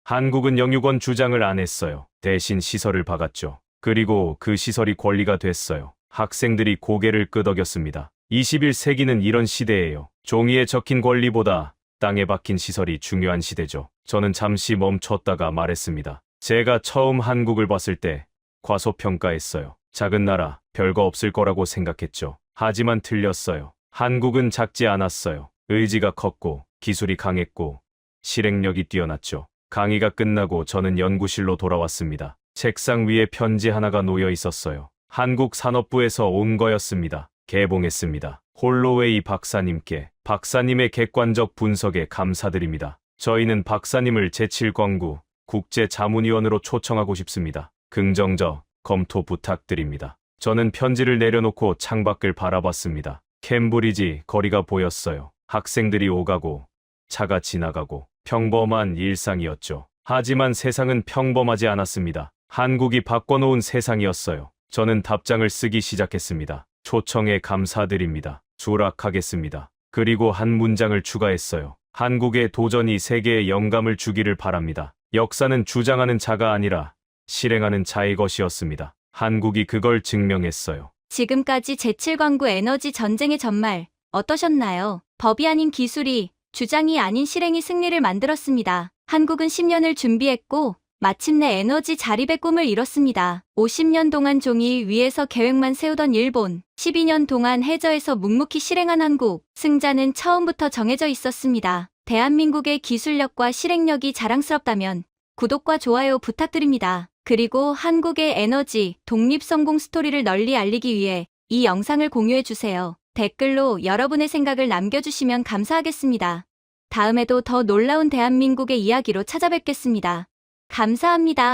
한국은 영유권 주장을 안 했어요. 대신 시설을 박았죠. 그리고 그 시설이 권리가 됐어요. 학생들이 고개를 끄덕였습니다. 21세기는 이런 시대예요. 종이에 적힌 권리보다 땅에 박힌 시설이 중요한 시대죠. 저는 잠시 멈췄다가 말했습니다. 제가 처음 한국을 봤을 때 과소평가했어요. 작은 나라, 별거 없을 거라고 생각했죠. 하지만 틀렸어요. 한국은 작지 않았어요. 의지가 컸고, 기술이 강했고, 실행력이 뛰어났죠. 강의가 끝나고 저는 연구실로 돌아왔습니다. 책상 위에 편지 하나가 놓여 있었어요. 한국 산업부에서 온 거였습니다. 개봉했습니다. 홀로웨이 박사님께 박사님의 객관적 분석에 감사드립니다. 저희는 박사님을 제7광구 국제자문위원으로 초청하고 싶습니다. 긍정적 검토 부탁드립니다. 저는 편지를 내려놓고 창밖을 바라봤습니다. 캠브리지 거리가 보였어요. 학생들이 오가고 차가 지나가고 평범한 일상이었죠. 하지만 세상은 평범하지 않았습니다. 한국이 바꿔놓은 세상이었어요. 저는 답장을 쓰기 시작했습니다. 초청에 감사드립니다. 수락하겠습니다. 그리고 한 문장을 추가했어요. 한국의 도전이 세계에 영감을 주기를 바랍니다. 역사는 주장하는 자가 아니라 실행하는 자의 것이었습니다. 한국이 그걸 증명했어요. 지금까지 제7광구 에너지 전쟁의 전말 어떠셨나요? 법이 아닌 기술이, 주장이 아닌 실행이 승리를 만들었습니다. 한국은 10년을 준비했고 마침내 에너지 자립의 꿈을 이뤘습니다. 50년 동안 종이 위에서 계획만 세우던 일본, 12년 동안 해저에서 묵묵히 실행한 한국, 승자는 처음부터 정해져 있었습니다. 대한민국의 기술력과 실행력이 자랑스럽다면 구독과 좋아요 부탁드립니다. 그리고 한국의 에너지, 독립 성공 스토리를 널리 알리기 위해 이 영상을 공유해주세요. 댓글로 여러분의 생각을 남겨주시면 감사하겠습니다. 다음에도 더 놀라운 대한민국의 이야기로 찾아뵙겠습니다. 감사합니다.